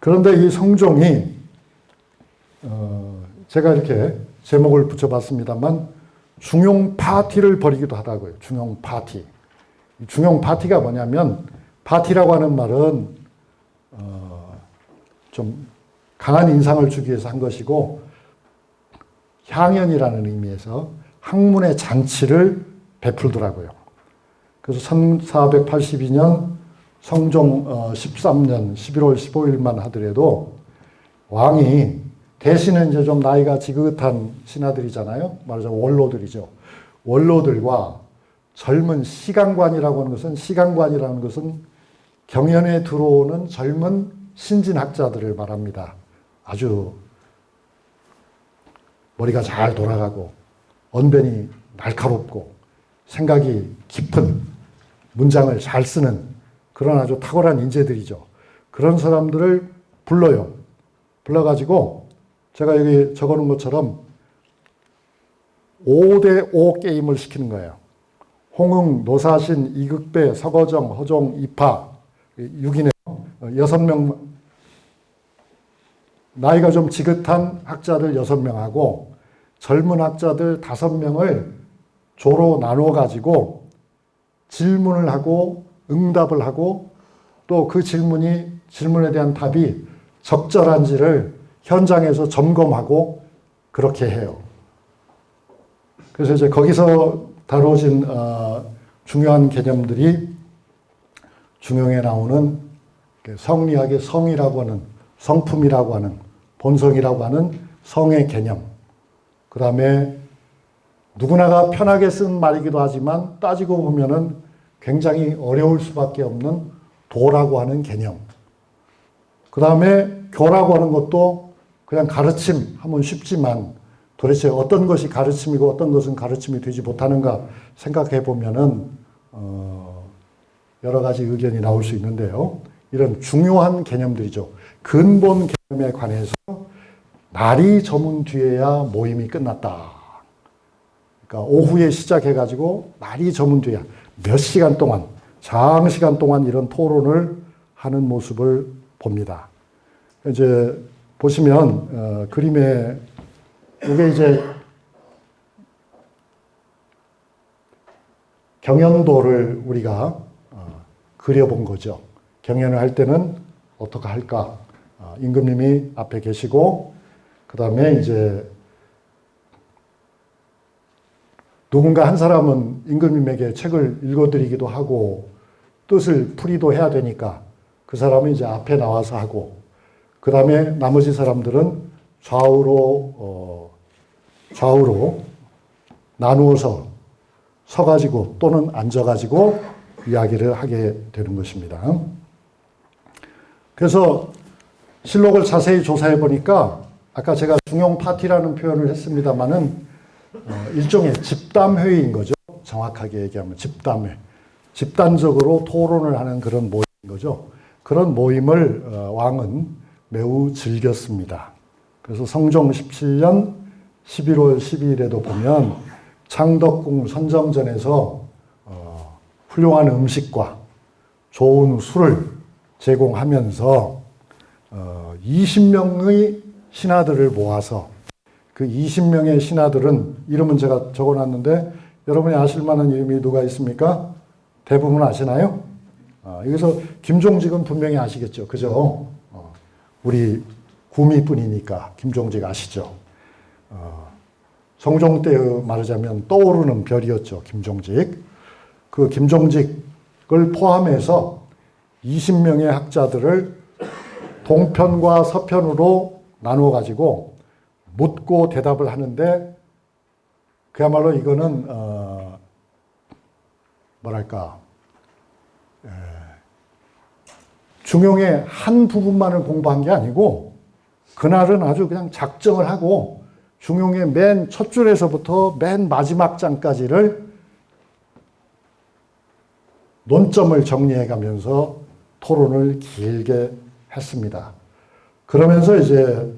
그런데 이 성종이 제가 이렇게 제목을 붙여봤습니다만 중용 파티를 벌이기도 하다고요. 중용 파티. 중용 파티가 뭐냐면 파티라고 하는 말은 좀 강한 인상을 주기 위해서 한 것이고 향연이라는 의미에서 학문의 잔치를 베풀더라고요. 그래서 1482년 성종 13년 11월 15일만 하더라도 왕이 대신은 이제 좀 나이가 지긋한 신하들이잖아요. 말하자면 원로들이죠. 원로들과 젊은 시강관이라고 하는 것은 시강관이라는 것은 경연에 들어오는 젊은 신진학자들을 말합니다. 아주 머리가 잘 돌아가고 언변이 날카롭고 생각이 깊은 문장을 잘 쓰는 그런 아주 탁월한 인재들이죠. 그런 사람들을 불러요. 불러가지고 제가 여기 적어놓은 것처럼 5대5 게임을 시키는 거예요. 홍흥, 노사신, 이극배, 서거정, 허종, 이파 6인의 6명 나이가 좀 지긋한 학자들 6명하고 젊은 학자들 5명을 조로 나눠 가지고 질문을 하고 응답을 하고 또 그 질문에 대한 답이 적절한지를 현장에서 점검하고 그렇게 해요. 그래서 이제 거기서 다뤄진 중요한 개념들이 중용에 나오는 성리학의 성이라고 하는 성품이라고 하는 본성이라고 하는 성의 개념, 그 다음에 누구나가 편하게 쓴 말이기도 하지만 따지고 보면은 굉장히 어려울 수밖에 없는 도라고 하는 개념, 그 다음에 교라고 하는 것도 그냥 가르침 하면 쉽지만 도대체 어떤 것이 가르침이고 어떤 것은 가르침이 되지 못하는가 생각해 보면은 여러 가지 의견이 나올 수 있는데요. 이런 중요한 개념들이죠. 근본 개념에 관해서 날이 저문 뒤에야 모임이 끝났다. 그러니까 오후에 시작해가지고 날이 저문 뒤에 몇 시간 동안, 장시간 동안 이런 토론을 하는 모습을 봅니다. 이제 보시면 그림에 이게 이제 경연도를 우리가 그려본 거죠. 경연을 할 때는 어떻게 할까? 임금님이 앞에 계시고, 그 다음에 이제 누군가 한 사람은 임금님에게 책을 읽어드리기도 하고, 뜻을 풀이도 해야 되니까 그 사람은 이제 앞에 나와서 하고, 그 다음에 나머지 사람들은 좌우로 나누어서 서가지고 또는 앉아가지고 이야기를 하게 되는 것입니다. 그래서 실록을 자세히 조사해 보니까 아까 제가 중용 파티라는 표현을 했습니다마는 일종의 집담회의인 거죠. 정확하게 얘기하면 집담회. 집단적으로 토론을 하는 그런 모임인 거죠. 그런 모임을 왕은 매우 즐겼습니다. 그래서 성종 17년 11월 12일에도 보면 창덕궁 선정전에서 훌륭한 음식과 좋은 술을 제공하면서 20명의 신하들을 모아서 그 20명의 신하들은 이름은 제가 적어놨는데 여러분이 아실 만한 이름이 누가 있습니까? 대부분 아시나요? 여기서 김종직은 분명히 아시겠죠. 그죠? 우리 구미뿐이니까 김종직 아시죠? 성종 때 말하자면 떠오르는 별이었죠. 김종직. 그 김종직을 포함해서 20명의 학자들을 동편과 서편으로 나누어 가지고 묻고 대답을 하는데 그야말로 이거는 뭐랄까 중용의 한 부분만을 공부한 게 아니고 그날은 아주 그냥 작정을 하고 중용의 맨 첫 줄에서부터 맨 마지막 장까지를 논점을 정리해 가면서 토론을 길게 했습니다. 그러면서 이제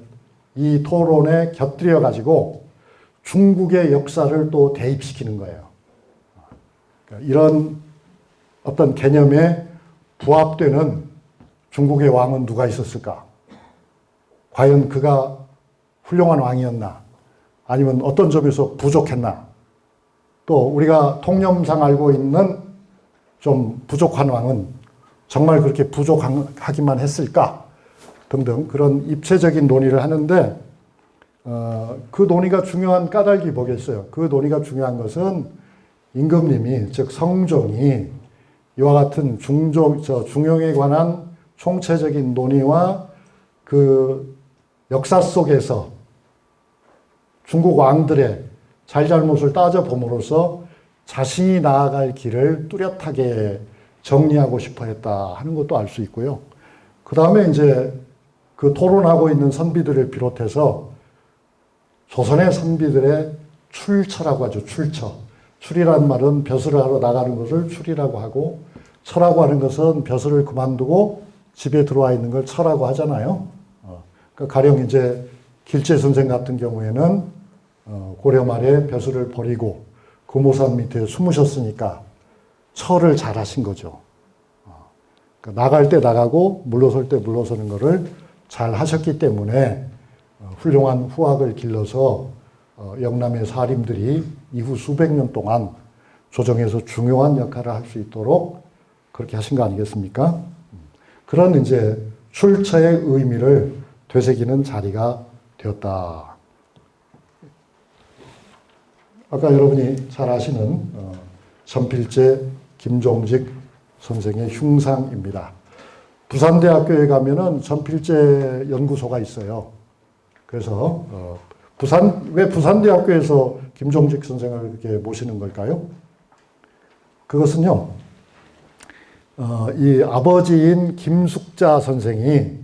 이 토론에 곁들여 가지고 중국의 역사를 또 대입시키는 거예요. 그러니까 이런 어떤 개념에 부합되는 중국의 왕은 누가 있었을까? 과연 그가 훌륭한 왕이었나? 아니면 어떤 점에서 부족했나? 또 우리가 통념상 알고 있는 좀 부족한 왕은 정말 그렇게 부족하기만 했을까? 등등 그런 입체적인 논의를 하는데 그 논의가 중요한 까닭이 뭐겠어요? 그 논의가 중요한 것은 임금님이 즉 성종이 이와 같은 중용에 관한 총체적인 논의와 그 역사 속에서 중국 왕들의 잘잘못을 따져봄으로써 자신이 나아갈 길을 뚜렷하게 정리하고 싶어 했다 하는 것도 알 수 있고요. 그 다음에 이제 그 토론하고 있는 선비들을 비롯해서 조선의 선비들의 출처라고 하죠. 출처. 출이라는 말은 벼슬을 하러 나가는 것을 출이라고 하고 처라고 하는 것은 벼슬을 그만두고 집에 들어와 있는 걸 처라고 하잖아요. 그러니까 가령 이제 길재 선생 같은 경우에는 고려 말에 벼슬을 버리고 금오산 밑에 숨으셨으니까 처를 잘 하신 거죠. 그러니까 나갈 때 나가고 물러설 때 물러서는 것을 잘 하셨기 때문에 훌륭한 후학을 길러서 영남의 사림들이 이후 수백 년 동안 조정에서 중요한 역할을 할 수 있도록 그렇게 하신 거 아니겠습니까? 그런 이제 출처의 의미를 되새기는 자리가 되었다. 아까 여러분이 잘 아시는 전필제 김종직 선생의 흉상입니다. 부산대학교에 가면은 전필제 연구소가 있어요. 그래서 왜 부산대학교에서 김종직 선생을 이렇게 모시는 걸까요? 그것은요, 이 아버지인 김숙자 선생이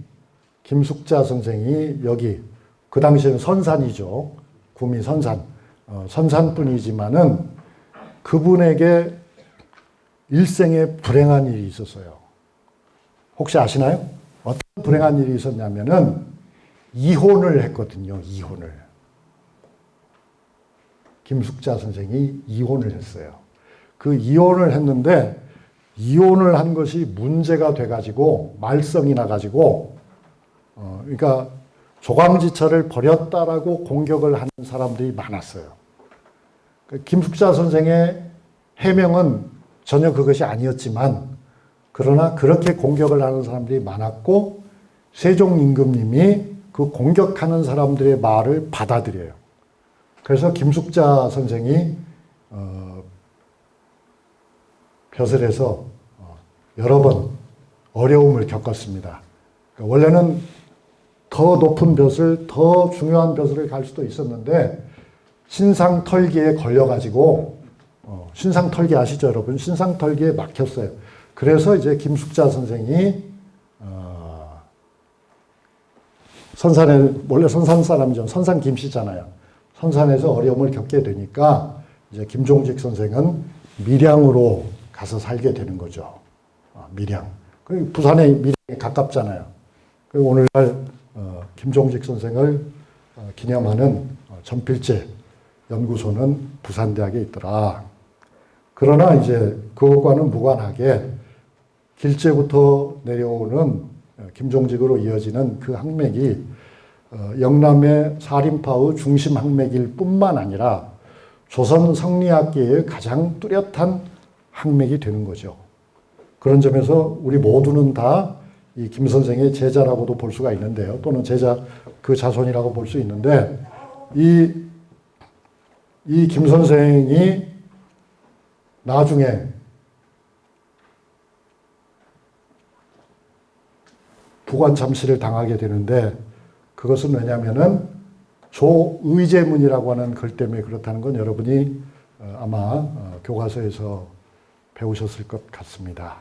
여기 그 당시에는 선산이죠. 구미 선산, 선산뿐이지만은 그분에게 일생에 불행한 일이 있었어요. 혹시 아시나요? 어떤 불행한 일이 있었냐면은 이혼을 했거든요. 이혼을. 김숙자 선생이 이혼을 했어요. 그 이혼을 했는데 이혼을 한 것이 문제가 돼가지고 말썽이 나가지고 그러니까 조강지처를 버렸다라고 공격을 하는 사람들이 많았어요. 김숙자 선생의 해명은 전혀 그것이 아니었지만 그러나 그렇게 공격을 하는 사람들이 많았고 세종 임금님이 그 공격하는 사람들의 말을 받아들여요. 그래서 김숙자 선생이 벼슬에서 여러 번 어려움을 겪었습니다. 그러니까 원래는 더 높은 벼슬, 더 중요한 벼슬을 갈 수도 있었는데 신상털기에 걸려가지고 신상털기 아시죠, 여러분? 신상털기에 막혔어요. 그래서 이제 김숙자 선생이 선산에 원래 선산 사람이죠. 선산 김씨잖아요. 선산에서 어려움을 겪게 되니까 이제 김종직 선생은 밀양으로 가서 살게 되는 거죠. 밀양. 부산에 밀양에 가깝잖아요. 오늘날 김종직 선생을 기념하는 전필제 연구소는 부산대학에 있더라. 그러나 이제 그것과는 무관하게 길제부터 내려오는 김종직으로 이어지는 그 항맥이 영남의 사림파의 중심 항맥일 뿐만 아니라 조선 성리학계의 가장 뚜렷한 항맥이 되는 거죠. 그런 점에서 우리 모두는 다 이 김 선생의 제자라고도 볼 수가 있는데요. 또는 제자 그 자손이라고 볼 수 있는데 이 김 선생이 나중에 부관 잠시를 당하게 되는데 그것은 왜냐하면은 조의제문이라고 하는 글 때문에 그렇다는 건 여러분이 아마 교과서에서 배우셨을 것 같습니다.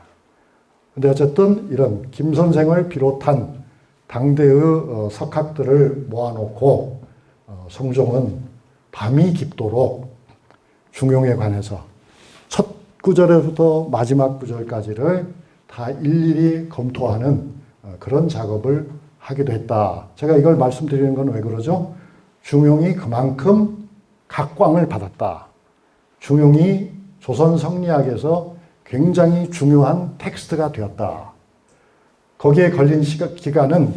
근데 어쨌든 이런 김 선생을 비롯한 당대의 석학들을 모아놓고 성종은 밤이 깊도록 중용에 관해서 첫 구절에서부터 마지막 구절까지를 다 일일이 검토하는 그런 작업을 하기도 했다. 제가 이걸 말씀드리는 건 왜 그러죠? 중용이 그만큼 각광을 받았다. 중용이 조선 성리학에서 굉장히 중요한 텍스트가 되었다. 거기에 걸린 기간은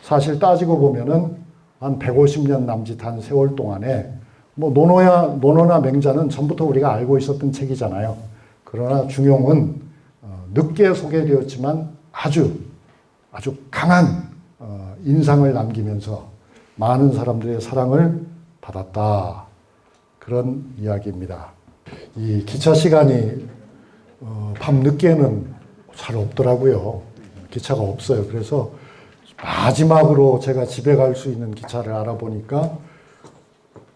사실 따지고 보면은 한 150년 남짓한 세월 동안에 뭐 논어나 맹자는 전부터 우리가 알고 있었던 책이잖아요. 그러나 중용은 늦게 소개되었지만 아주 강한 인상을 남기면서 많은 사람들의 사랑을 받았다. 그런 이야기입니다. 이 기차 시간이 밤 늦게는 잘 없더라고요. 기차가 없어요. 그래서 마지막으로 제가 집에 갈 수 있는 기차를 알아보니까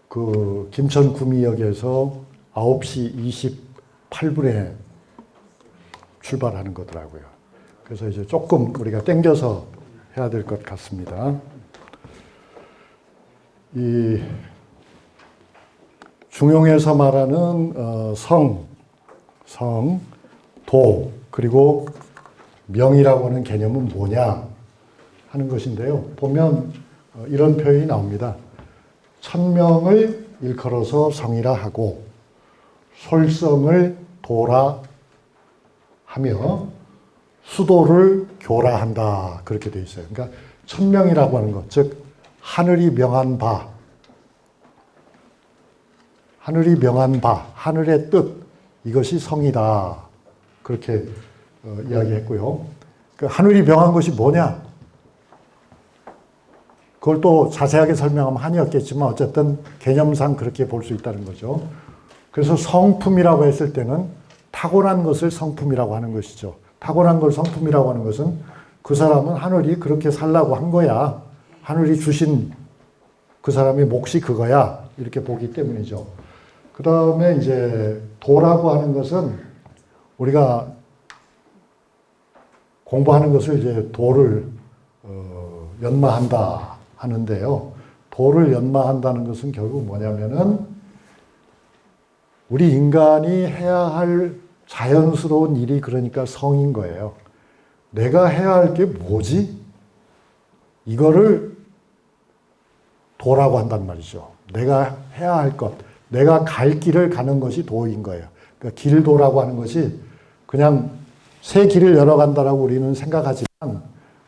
그 김천 구미역에서 9시 28분에 출발하는 거더라고요. 그래서 이제 조금 우리가 땡겨서 해야 될 것 같습니다. 이 중용에서 말하는 성, 도, 그리고 명이라고 하는 개념은 뭐냐 하는 것인데요. 보면 이런 표현이 나옵니다. 천명을 일컬어서 성이라 하고 솔성을 도라 하며 수도를 교라 한다. 그렇게 되어 있어요. 그러니까 천명이라고 하는 것, 즉 하늘이 명한 바, 하늘의 뜻, 이것이 성이다. 그렇게 이야기했고요. 그 하늘이 명한 것이 뭐냐? 그걸 또 자세하게 설명하면 한이었겠지만 어쨌든 개념상 그렇게 볼 수 있다는 거죠. 그래서 성품이라고 했을 때는 타고난 것을 성품이라고 하는 것이죠. 타고난 걸 성품이라고 하는 것은 그 사람은 하늘이 그렇게 살라고 한 거야. 하늘이 주신 그 사람의 몫이 그거야. 이렇게 보기 때문이죠. 그 다음에 이제 도라고 하는 것은 우리가 공부하는 것을 이제 도를 연마한다 하는데요. 도를 연마한다는 것은 결국 뭐냐면은 우리 인간이 해야 할 자연스러운 일이 그러니까 성인 거예요. 내가 해야 할 게 뭐지? 이거를 도라고 한단 말이죠. 내가 해야 할 것, 내가 갈 길을 가는 것이 도인 거예요. 그러니까 길도라고 하는 것이 그냥 새 길을 열어간다라고 우리는 생각하지만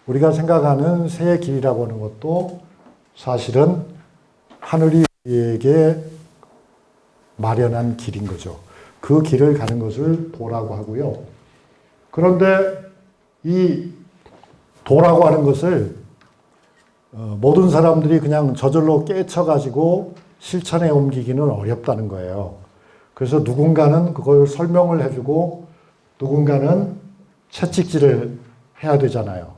우리가 생각하는 새 길이라고 하는 것도 사실은 하늘이 우리에게 마련한 길인 거죠. 그 길을 가는 것을 도라고 하고요. 그런데 이 도라고 하는 것을 모든 사람들이 그냥 저절로 깨쳐가지고 실천에 옮기기는 어렵다는 거예요. 그래서 누군가는 그걸 설명을 해주고 누군가는 채찍질을 해야 되잖아요.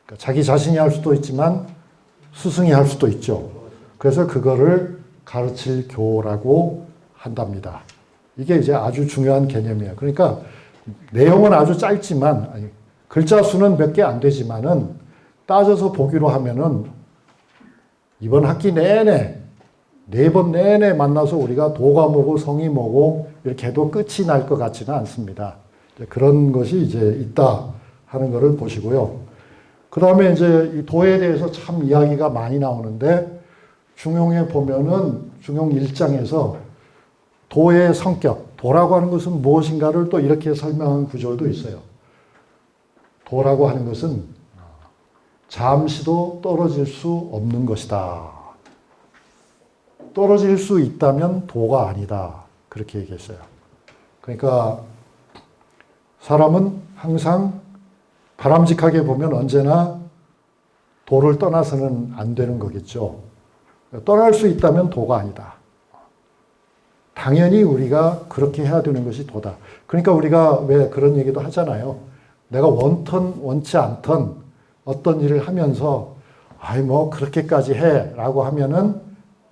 그러니까 자기 자신이 할 수도 있지만 스승이 할 수도 있죠. 그래서 그거를 가르칠 교라고 한답니다. 이게 이제 아주 중요한 개념이에요. 그러니까 내용은 아주 짧지만 글자 수는 몇 개 안 되지만은 따져서 보기로 하면은 이번 학기 내내 4번 내내 만나서 우리가 도가 뭐고 성이 뭐고 이렇게 해도 끝이 날 것 같지는 않습니다. 그런 것이 이제 있다 하는 것을 보시고요. 그 다음에 이제 이 도에 대해서 참 이야기가 많이 나오는데 중용에 보면은 중용 1장에서 도의 성격, 도라고 하는 것은 무엇인가를 또 이렇게 설명한 구절도 있어요. 도라고 하는 것은 잠시도 떨어질 수 없는 것이다. 떨어질 수 있다면 도가 아니다. 그렇게 얘기했어요. 그러니까 사람은 항상 바람직하게 보면 언제나 도를 떠나서는 안 되는 거겠죠. 떠날 수 있다면 도가 아니다. 당연히 우리가 그렇게 해야 되는 것이 도다. 그러니까 우리가 왜 그런 얘기도 하잖아요. 내가 원턴 원치 않던 어떤 일을 하면서 아이 뭐 그렇게까지 해라고 하면은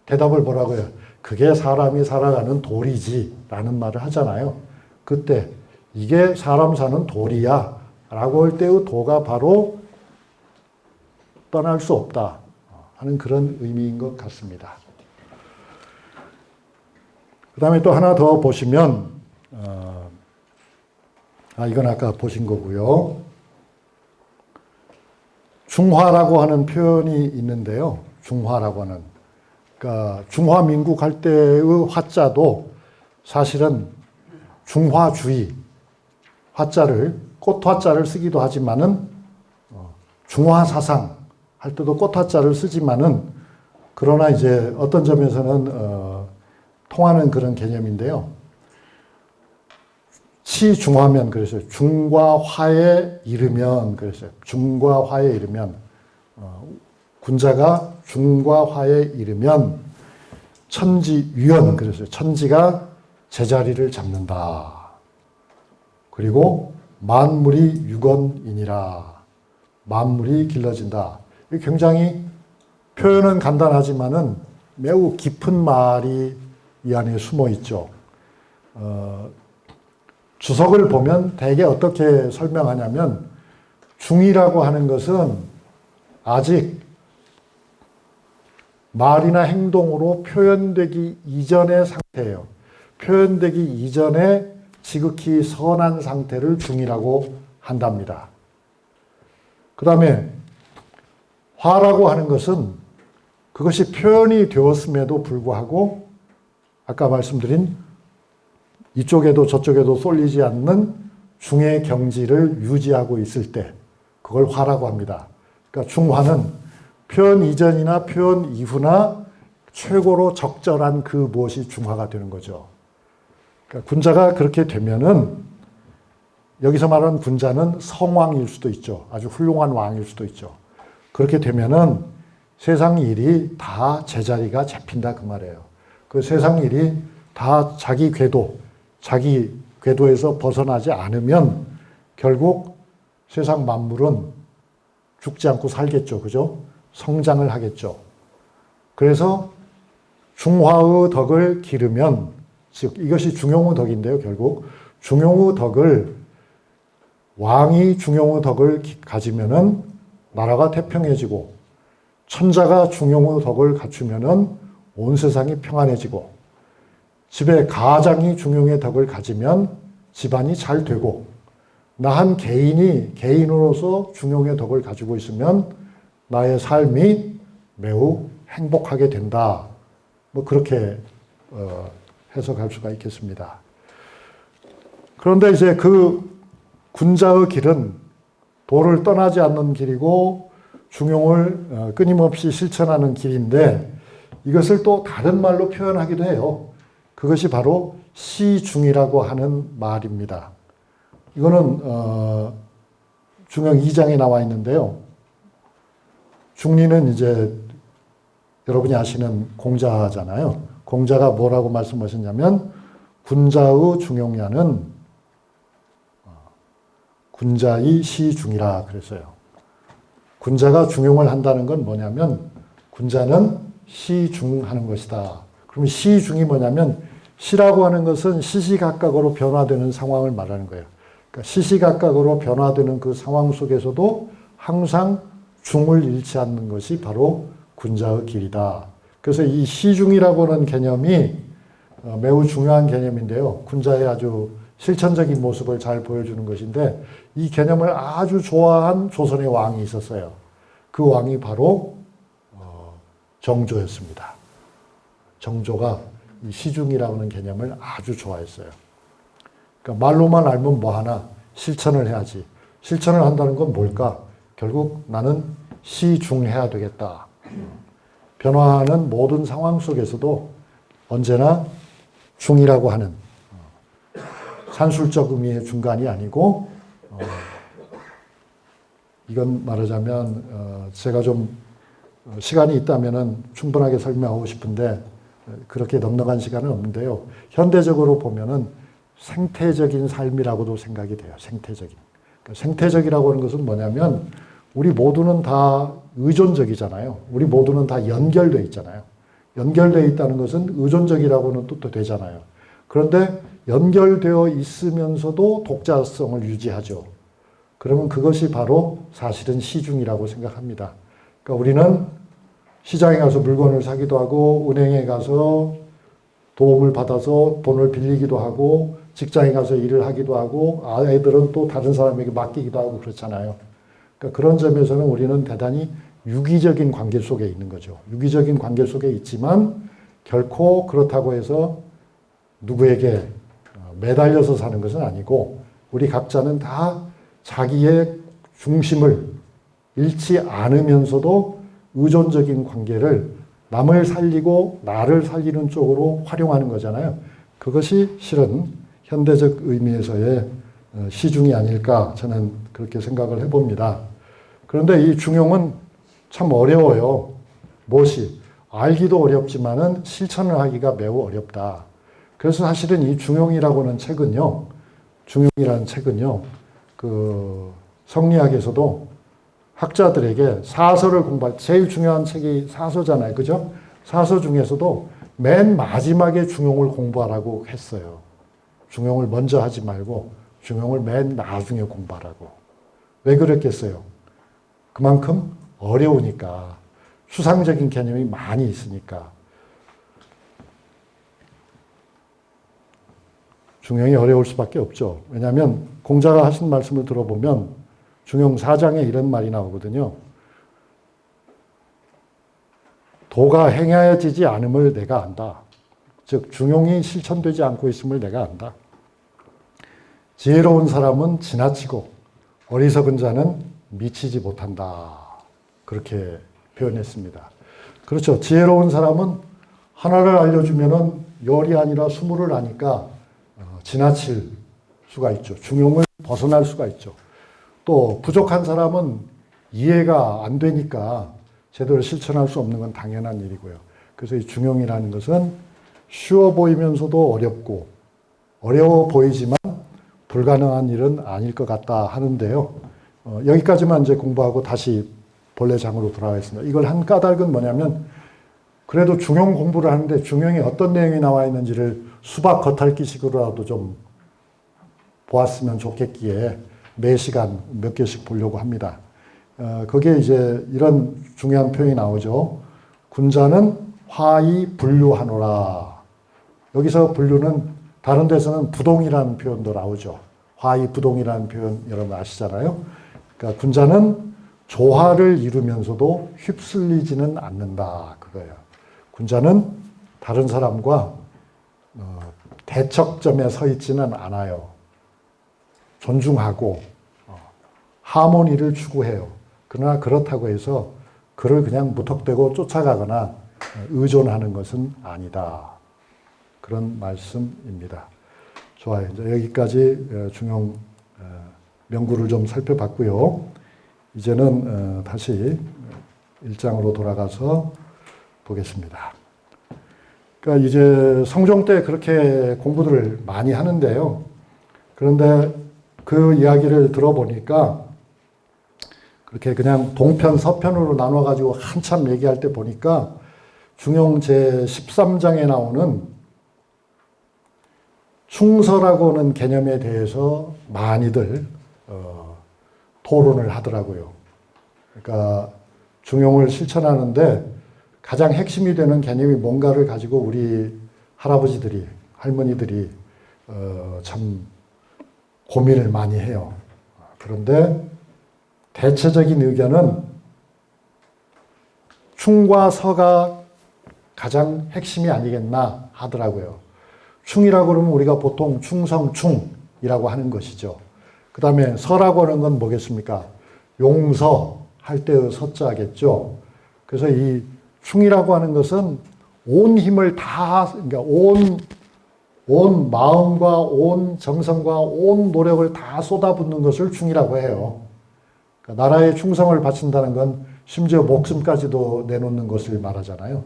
대답을 뭐라고 해요? 그게 사람이 살아가는 도리지 라는 말을 하잖아요. 그때 이게 사람 사는 도리야 라고 할 때의 도가 바로 떠날 수 없다 하는 그런 의미인 것 같습니다. 그 다음에 또 하나 더 보시면 이건 아까 보신 거고요. 중화라고 하는 표현이 있는데요. 중화라고 하는. 그러니까 중화민국 할 때의 화자도 사실은 중화주의 화자를 꽃화자를 쓰기도 하지만은 중화사상 할 때도 꽃화자를 쓰지만은 그러나 이제 어떤 점에서는 통하는 그런 개념인데요. 치중화면 그랬어요. 중과 화에 이르면 그랬어요. 중과 화에 이르면 군자가 중과 화에 이르면 천지유연 그랬어요. 천지가 제자리를 잡는다. 그리고 만물이 유건이니라. 만물이 길러진다. 굉장히 표현은 간단하지만은 매우 깊은 말이 이 안에 숨어 있죠. 주석을 보면 대개 어떻게 설명하냐면 중이라고 하는 것은 아직 말이나 행동으로 표현되기 이전의 상태예요. 표현되기 이전에 지극히 선한 상태를 중이라고 한답니다. 그 다음에 화라고 하는 것은 그것이 표현이 되었음에도 불구하고 아까 말씀드린 이쪽에도 저쪽에도 쏠리지 않는 중의 경지를 유지하고 있을 때 그걸 화라고 합니다. 그러니까 중화는 표현 이전이나 표현 이후나 최고로 적절한 그 무엇이 중화가 되는 거죠. 그러니까 군자가 그렇게 되면은 여기서 말하는 군자는 성왕일 수도 있죠. 아주 훌륭한 왕일 수도 있죠. 그렇게 되면은 세상 일이 다 제자리가 잡힌다 그 말이에요. 그 세상 일이 다 자기 궤도에서 벗어나지 않으면 결국 세상 만물은 죽지 않고 살겠죠. 그죠? 성장을 하겠죠. 그래서 중화의 덕을 기르면, 즉 이것이 중용의 덕인데요. 결국 중용의 덕을, 왕이 중용의 덕을 가지면은 나라가 태평해지고, 천자가 중용의 덕을 갖추면은 온 세상이 평안해지고, 집에 가장이 중용의 덕을 가지면 집안이 잘 되고, 나 한 개인이 개인으로서 중용의 덕을 가지고 있으면 나의 삶이 매우 행복하게 된다. 뭐 그렇게 해석할 수가 있겠습니다. 그런데 이제 그 군자의 길은 도를 떠나지 않는 길이고 중용을 끊임없이 실천하는 길인데, 이것을 또 다른 말로 표현하기도 해요. 그것이 바로 시중이라고 하는 말입니다. 이거는 중용 2장에 나와 있는데요. 중리는 이제 여러분이 아시는 공자잖아요. 공자가 뭐라고 말씀하셨냐면, 군자의 중용야는 군자의 시중이라 그랬어요. 군자가 중용을 한다는 건 뭐냐면, 군자는 시중하는 것이다. 그럼 시중이 뭐냐면, 시라고 하는 것은 시시각각으로 변화되는 상황을 말하는 거예요. 그러니까 시시각각으로 변화되는 그 상황 속에서도 항상 중을 잃지 않는 것이 바로 군자의 길이다. 그래서 이 시중이라고 하는 개념이 매우 중요한 개념인데요. 군자의 아주 실천적인 모습을 잘 보여주는 것인데, 이 개념을 아주 좋아한 조선의 왕이 있었어요. 그 왕이 바로 정조였습니다. 정조가 이 시중이라고 하는 개념을 아주 좋아했어요. 그러니까 말로만 알면 뭐하나, 실천을 해야지. 실천을 한다는 건 뭘까? 결국 나는 시중해야 되겠다. 변화하는 모든 상황 속에서도 언제나 중이라고 하는, 산술적 의미의 중간이 아니고, 이건 말하자면 제가 좀 시간이 있다면은 충분하게 설명하고 싶은데 그렇게 넉넉한 시간은 없는데요. 현대적으로 보면은 생태적인 삶이라고도 생각이 돼요. 생태적인. 그러니까 생태적이라고 하는 것은 뭐냐면, 우리 모두는 다 의존적이잖아요. 우리 모두는 다 연결되어 있잖아요. 연결되어 있다는 것은 의존적이라고는 뜻도 되잖아요. 그런데 연결되어 있으면서도 독자성을 유지하죠. 그러면 그것이 바로 사실은 시중이라고 생각합니다. 그러니까 우리는 시장에 가서 물건을 사기도 하고, 은행에 가서 도움을 받아서 돈을 빌리기도 하고, 직장에 가서 일을 하기도 하고, 아이들은 또 다른 사람에게 맡기기도 하고 그렇잖아요. 그러니까 그런 점에서는 우리는 대단히 유기적인 관계 속에 있는 거죠. 유기적인 관계 속에 있지만 결코 그렇다고 해서 누구에게 매달려서 사는 것은 아니고, 우리 각자는 다 자기의 중심을 잃지 않으면서도 의존적인 관계를 남을 살리고 나를 살리는 쪽으로 활용하는 거잖아요. 그것이 실은 현대적 의미에서의 시중이 아닐까, 저는 그렇게 생각을 해봅니다. 그런데 이 중용은 참 어려워요. 무엇이? 알기도 어렵지만은 실천을 하기가 매우 어렵다. 그래서 사실은 이 중용이라는 책은요, 그 성리학에서도 학자들에게 사서를 공부할 제일 중요한 책이 사서잖아요. 그죠? 사서 중에서도 맨 마지막에 중용을 공부하라고 했어요. 중용을 먼저 하지 말고 중용을 맨 나중에 공부하라고. 왜 그랬겠어요? 그만큼 어려우니까. 수상적인 개념이 많이 있으니까. 중용이 어려울 수밖에 없죠. 왜냐하면 공자가 하신 말씀을 들어보면 중용 4장에 이런 말이 나오거든요. 도가 행하여지지 않음을 내가 안다. 즉 중용이 실천되지 않고 있음을 내가 안다. 지혜로운 사람은 지나치고 어리석은 자는 미치지 못한다. 그렇게 표현했습니다. 그렇죠. 지혜로운 사람은 하나를 알려주면은 열이 아니라 20을 아니까 지나칠 수가 있죠. 중용을 벗어날 수가 있죠. 또 부족한 사람은 이해가 안 되니까 제대로 실천할 수 없는 건 당연한 일이고요. 그래서 이 중용이라는 것은 쉬워 보이면서도 어렵고, 어려워 보이지만 불가능한 일은 아닐 것 같다 하는데요. 여기까지만 이제 공부하고 다시 본래 장으로 돌아가겠습니다. 이걸 한 까닭은 뭐냐면, 그래도 중용 공부를 하는데 중용에 어떤 내용이 나와 있는지를 수박 겉핥기식으로라도 좀 보았으면 좋겠기에 매 시간 몇 개씩 보려고 합니다. 거기에 이제 이런 중요한 표현이 나오죠. 군자는 화이 분류하노라. 여기서 분류는 다른 데서는 부동이라는 표현도 나오죠. 화이 부동이라는 표현 여러분 아시잖아요. 그러니까 군자는 조화를 이루면서도 휩쓸리지는 않는다. 그거예요. 군자는 다른 사람과 대척점에 서 있지는 않아요. 존중하고 하모니를 추구해요. 그러나 그렇다고 해서 그를 그냥 무턱대고 쫓아가거나 의존하는 것은 아니다. 그런 말씀입니다. 좋아요. 이제 여기까지 중용 명구를 좀 살펴봤고요. 이제는 다시 1장으로 돌아가서 보겠습니다. 그러니까 이제 성종 때 그렇게 공부들을 많이 하는데요. 그런데 그 이야기를 들어보니까 그렇게 그냥 동편, 서편으로 나눠가지고 한참 얘기할 때 보니까 중용 제13장에 나오는 충서라고 하는 개념에 대해서 많이들 토론을 하더라고요. 그러니까 중용을 실천하는데 가장 핵심이 되는 개념이 뭔가를 가지고 우리 할아버지들이, 할머니들이 참 고민을 많이 해요. 그런데 대체적인 의견은 충과 서가 가장 핵심이 아니겠나 하더라고요. 충이라고 그러면 우리가 보통 충성충이라고 하는 것이죠. 그 다음에 서라고 하는 건 뭐겠습니까? 용서할 때의 서자겠죠. 그래서 이 충이라고 하는 것은 온 힘을 다, 그러니까 온 마음과 온 정성과 온 노력을 다 쏟아붓는 것을 충이라고 해요. 그러니까 나라에 충성을 바친다는 건 심지어 목숨까지도 내놓는 것을 말하잖아요.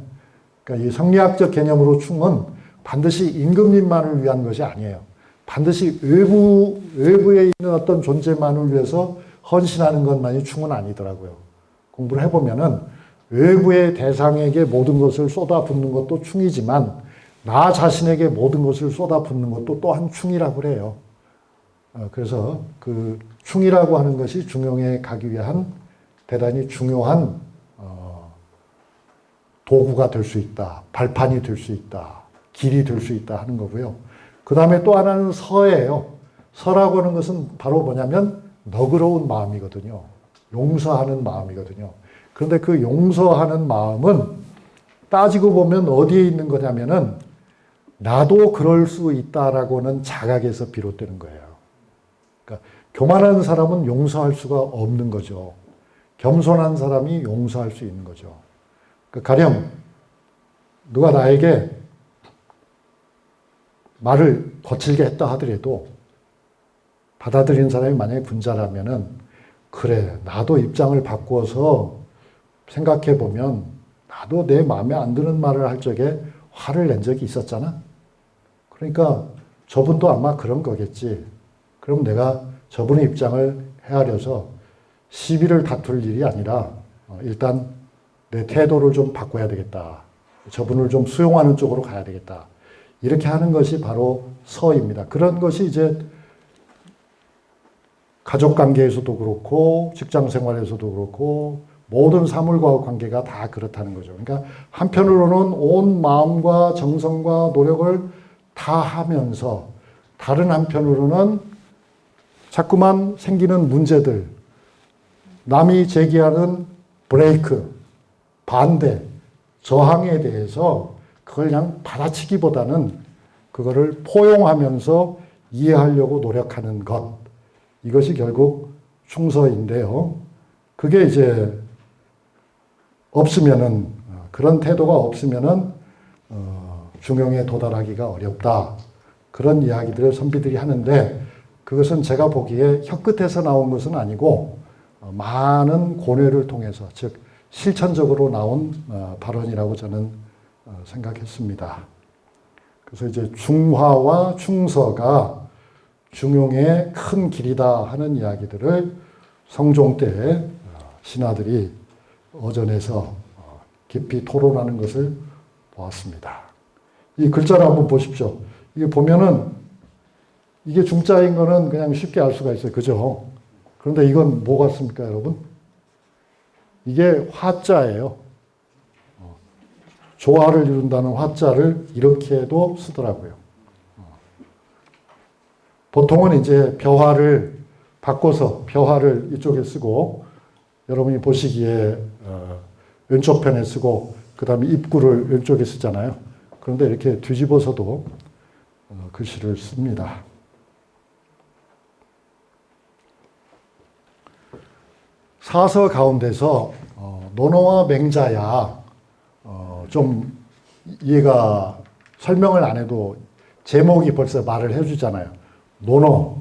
그러니까 이 성리학적 개념으로 충은 반드시 임금님만을 위한 것이 아니에요. 반드시 외부에 있는 어떤 존재만을 위해서 헌신하는 것만이 충은 아니더라고요. 공부를 해보면은 외부의 대상에게 모든 것을 쏟아붓는 것도 충이지만 나 자신에게 모든 것을 쏟아붓는 것도 또한 충이라고 그래요. 그래서 그 충이라고 하는 것이 중용에 가기 위한 대단히 중요한 도구가 될 수 있다. 발판이 될 수 있다. 길이 될 수 있다 하는 거고요. 그 다음에 또 하나는 서예요. 서라고 하는 것은 바로 뭐냐면 너그러운 마음이거든요. 용서하는 마음이거든요. 그런데 그 용서하는 마음은 따지고 보면 어디에 있는 거냐면은 나도 그럴 수 있다라고는 자각에서 비롯되는 거예요. 그러니까 교만한 사람은 용서할 수가 없는 거죠. 겸손한 사람이 용서할 수 있는 거죠. 그러니까 가령 누가 나에게 말을 거칠게 했다 하더라도 받아들인 사람이 만약에 군자라면은 그래 나도 입장을 바꾸어서 생각해 보면 나도 내 마음에 안 드는 말을 할 적에 화를 낸 적이 있었잖아. 그러니까 저분도 아마 그런 거겠지. 그럼 내가 저분의 입장을 헤아려서 시비를 다툴 일이 아니라 일단 내 태도를 좀 바꿔야 되겠다. 저분을 좀 수용하는 쪽으로 가야 되겠다. 이렇게 하는 것이 바로 서입니다. 그런 것이 이제 가족 관계에서도 그렇고 직장 생활에서도 그렇고 모든 사물과의 관계가 다 그렇다는 거죠. 그러니까 한편으로는 온 마음과 정성과 노력을 다 하면서 다른 한편으로는 자꾸만 생기는 문제들, 남이 제기하는 브레이크, 반대, 저항에 대해서 그걸 그냥 받아치기보다는 그거를 포용하면서 이해하려고 노력하는 것. 이것이 결국 충서인데요. 그게 이제 없으면은, 그런 태도가 없으면은, 중용에 도달하기가 어렵다. 그런 이야기들을 선비들이 하는데, 그것은 제가 보기에 혀끝에서 나온 것은 아니고, 많은 고뇌를 통해서, 즉, 실천적으로 나온 발언이라고 저는 생각했습니다. 그래서 이제 중화와 충서가 중용의 큰 길이다 하는 이야기들을 성종 때 신하들이 어전에서 깊이 토론하는 것을 보았습니다. 이 글자를 한번 보십시오. 이게 보면은 이게 중자인 거는 그냥 쉽게 알 수가 있어요. 그죠? 그런데 이건 뭐 같습니까, 여러분? 이게 화자예요. 조화를 이룬다는 화자를 이렇게도 쓰더라고요. 보통은 이제 벼화를 바꿔서 벼화를 이쪽에 쓰고 여러분이 보시기에 왼쪽 편에 쓰고 그 다음에 입구를 왼쪽에 쓰잖아요. 그런데 이렇게 뒤집어서도 글씨를 씁니다. 사서 가운데서 논어와 맹자야 좀 이해가 설명을 안 해도 제목이 벌써 말을 해주잖아요. 논어,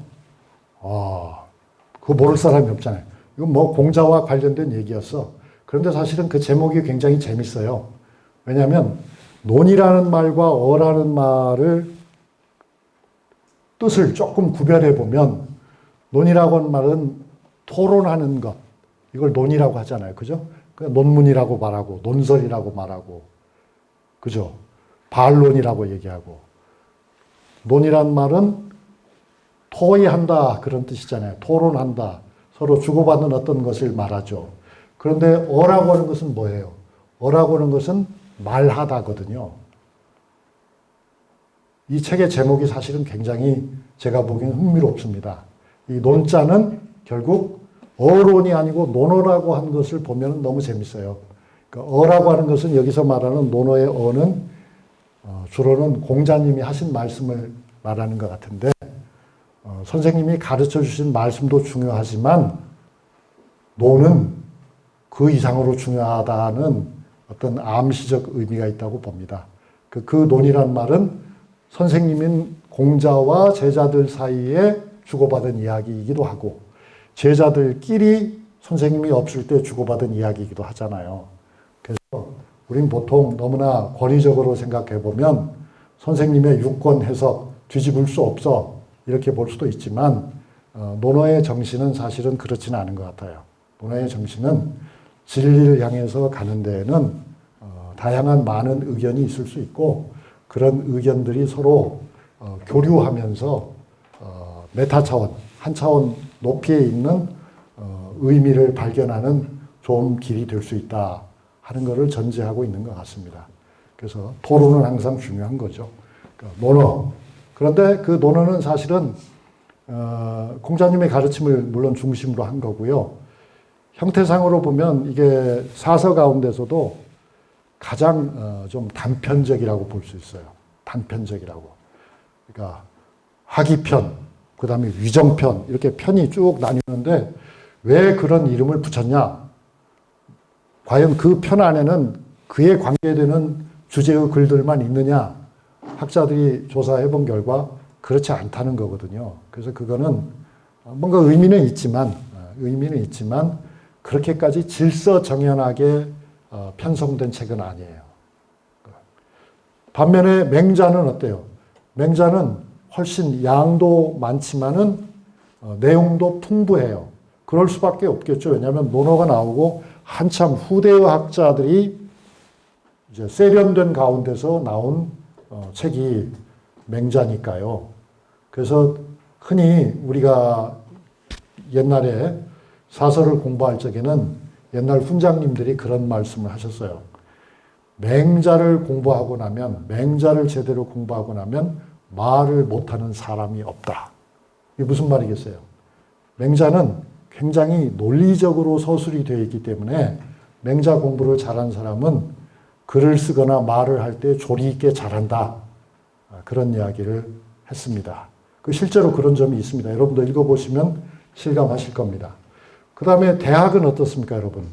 그거 모를 사람이 없잖아요. 이건 뭐 공자와 관련된 얘기였어. 그런데 사실은 그 제목이 굉장히 재밌어요. 왜냐하면 논이라는 말과 어라는 말을 뜻을 조금 구별해 보면 논이라고 하는 말은 토론하는 것, 이걸 논이라고 하잖아요. 그죠? 논문이라고 말하고 논설이라고 말하고 그죠? 반론이라고 얘기하고 논이란 말은 토의한다 그런 뜻이잖아요. 토론한다. 서로 주고받는 어떤 것을 말하죠. 그런데 어라고 하는 것은 뭐예요? 어라고 하는 것은 말하다거든요. 이 책의 제목이 사실은 굉장히 제가 보기엔 흥미롭습니다. 이 논자는 결국 어론이 아니고 논어라고 한 것을 보면 너무 재밌어요. 그러니까 어라고 하는 것은 여기서 말하는 논어의 어는 주로는 공자님이 하신 말씀을 말하는 것 같은데 선생님이 가르쳐 주신 말씀도 중요하지만 논은 그 이상으로 중요하다는 어떤 암시적 의미가 있다고 봅니다. 그 논이란 말은 선생님인 공자와 제자들 사이에 주고받은 이야기이기도 하고 제자들끼리 선생님이 없을 때 주고받은 이야기이기도 하잖아요. 그래서 우린 보통 너무나 권위적으로 생각해 보면 선생님의 유권 해석 뒤집을 수 없어 이렇게 볼 수도 있지만 논어의 정신은 사실은 그렇지는 않은 것 같아요. 논어의 정신은 진리를 향해서 가는 데에는 다양한 많은 의견이 있을 수 있고 그런 의견들이 서로 교류하면서 메타 차원, 한 차원 높이에 있는 의미를 발견하는 좋은 길이 될 수 있다 하는 것을 전제하고 있는 것 같습니다. 그래서 토론은 항상 중요한 거죠. 그러니까 논어. 그런데 그 논어는 사실은 공자님의 가르침을 물론 중심으로 한 거고요. 형태상으로 보면 이게 사서 가운데서도 가장 좀 단편적이라고 볼 수 있어요. 단편적이라고. 그러니까 하기편, 그 다음에 위정편 이렇게 편이 쭉 나뉘는데 왜 그런 이름을 붙였냐? 과연 그 편 안에는 그에 관계되는 주제의 글들만 있느냐? 학자들이 조사해 본 결과 그렇지 않다는 거거든요. 그래서 그거는 뭔가 의미는 있지만 그렇게까지 질서정연하게 편성된 책은 아니에요. 반면에 맹자는 어때요? 맹자는 훨씬 양도 많지만은 내용도 풍부해요. 그럴 수밖에 없겠죠. 왜냐하면 논어가 나오고 한참 후대의 학자들이 이제 세련된 가운데서 나온 책이 맹자니까요. 그래서 흔히 우리가 옛날에 사서를 공부할 적에는 옛날 훈장님들이 그런 말씀을 하셨어요. 맹자를 공부하고 나면, 맹자를 제대로 공부하고 나면 말을 못하는 사람이 없다. 이게 무슨 말이겠어요? 맹자는 굉장히 논리적으로 서술이 되어 있기 때문에 맹자 공부를 잘한 사람은 글을 쓰거나 말을 할 때 조리 있게 잘한다. 그런 이야기를 했습니다. 실제로 그런 점이 있습니다. 여러분도 읽어보시면 실감하실 겁니다. 그 다음에 대학은 어떻습니까, 여러분?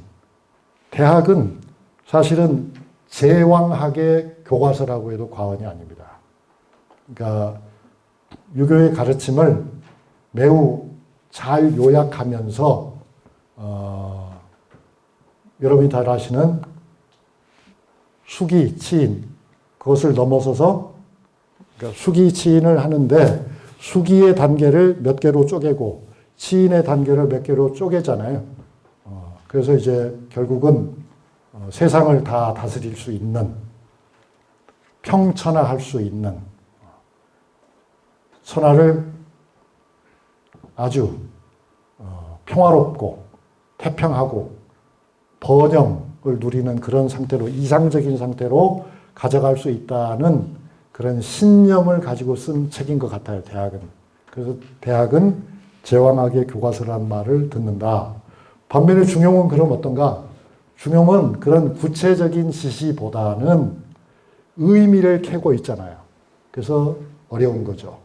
대학은 사실은 제왕학의 교과서라고 해도 과언이 아닙니다. 그러니까 유교의 가르침을 매우 잘 요약하면서 여러분이 잘 아시는 수기, 치인 그것을 넘어서서 그러니까 수기, 치인을 하는데 수기의 단계를 몇 개로 쪼개고 치인의 단계를 몇 개로 쪼개잖아요. 그래서 이제 결국은 세상을 다 다스릴 수 있는 평천하할 수 있는, 천하를 아주 평화롭고 태평하고 번영을 누리는 그런 상태로, 이상적인 상태로 가져갈 수 있다는 그런 신념을 가지고 쓴 책인 것 같아요, 대학은. 그래서 대학은 제왕학의 교과서라는 말을 듣는다. 반면에 중용은 그럼 어떤가? 중용은 그런 구체적인 지시보다는 의미를 캐고 있잖아요. 그래서 어려운 거죠.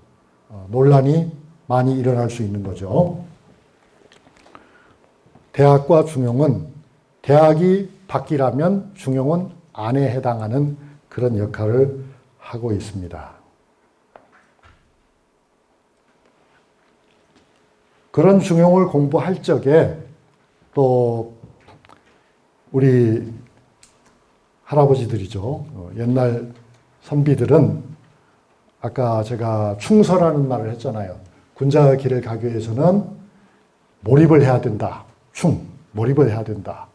논란이 많이 일어날 수 있는 거죠. 대학과 중용은, 대학이 밖이라면 중용은 안에 해당하는 그런 역할을 하고 있습니다. 그런 중용을 공부할 적에 또 우리 할아버지들이죠. 옛날 선비들은 아까 제가 충서라는 말을 했잖아요. 군자의 길을 가기 위해서는 몰입을 해야 된다. 몰입을 해야 된다.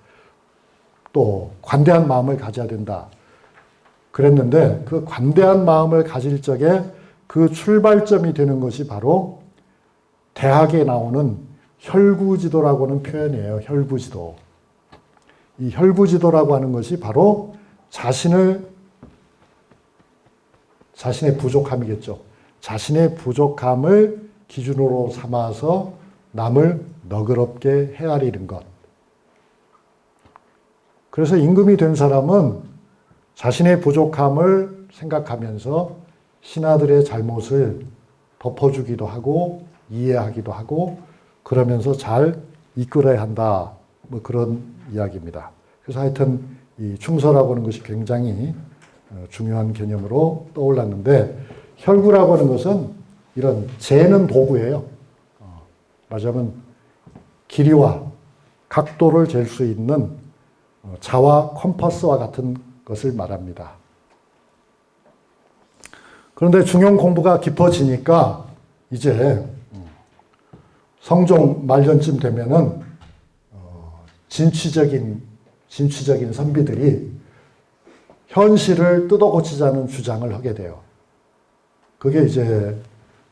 또 관대한 마음을 가져야 된다. 그랬는데 그 관대한 마음을 가질 적에 그 출발점이 되는 것이 바로 대학에 나오는 혈구지도라고 하는 표현이에요. 혈구지도. 이 혈구지도라고 하는 것이 바로 자신의 부족함이겠죠. 자신의 부족함을 기준으로 삼아서 남을 너그럽게 헤아리는 것. 그래서 임금이 된 사람은 자신의 부족함을 생각하면서 신하들의 잘못을 덮어주기도 하고 이해하기도 하고 그러면서 잘 이끌어야 한다. 뭐 그런 이야기입니다. 그래서 하여튼 이 충서라고 하는 것이 굉장히 중요한 개념으로 떠올랐는데, 혈구라고 하는 것은 이런 재는 도구예요. 말하자면 길이와 각도를 잴 수 있는 자와 컴퍼스와 같은 것을 말합니다. 그런데 중용 공부가 깊어지니까 이제 성종 말년쯤 되면은 진취적인 선비들이 현실을 뜯어고치자는 주장을 하게 돼요. 그게 이제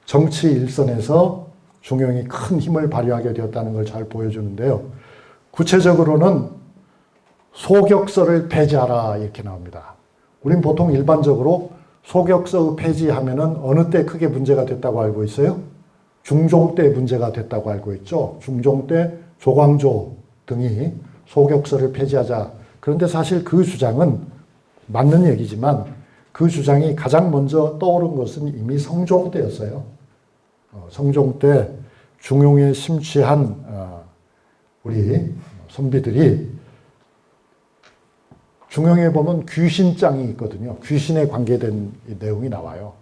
정치 일선에서 중용이 큰 힘을 발휘하게 되었다는 걸 잘 보여주는데요. 구체적으로는 소격서를 폐지하라 이렇게 나옵니다. 우린 보통 일반적으로 소격서 폐지하면은 어느 때 크게 문제가 됐다고 알고 있어요? 중종 때 문제가 됐다고 알고 있죠. 중종 때 조광조 등이 소격서를 폐지하자. 그런데 사실 그 주장은 맞는 얘기지만 그 주장이 가장 먼저 떠오른 것은 이미 성종 때였어요. 성종 때 중용에 심취한 우리 선비들이, 중용에 보면 귀신장이 있거든요. 귀신에 관계된 내용이 나와요.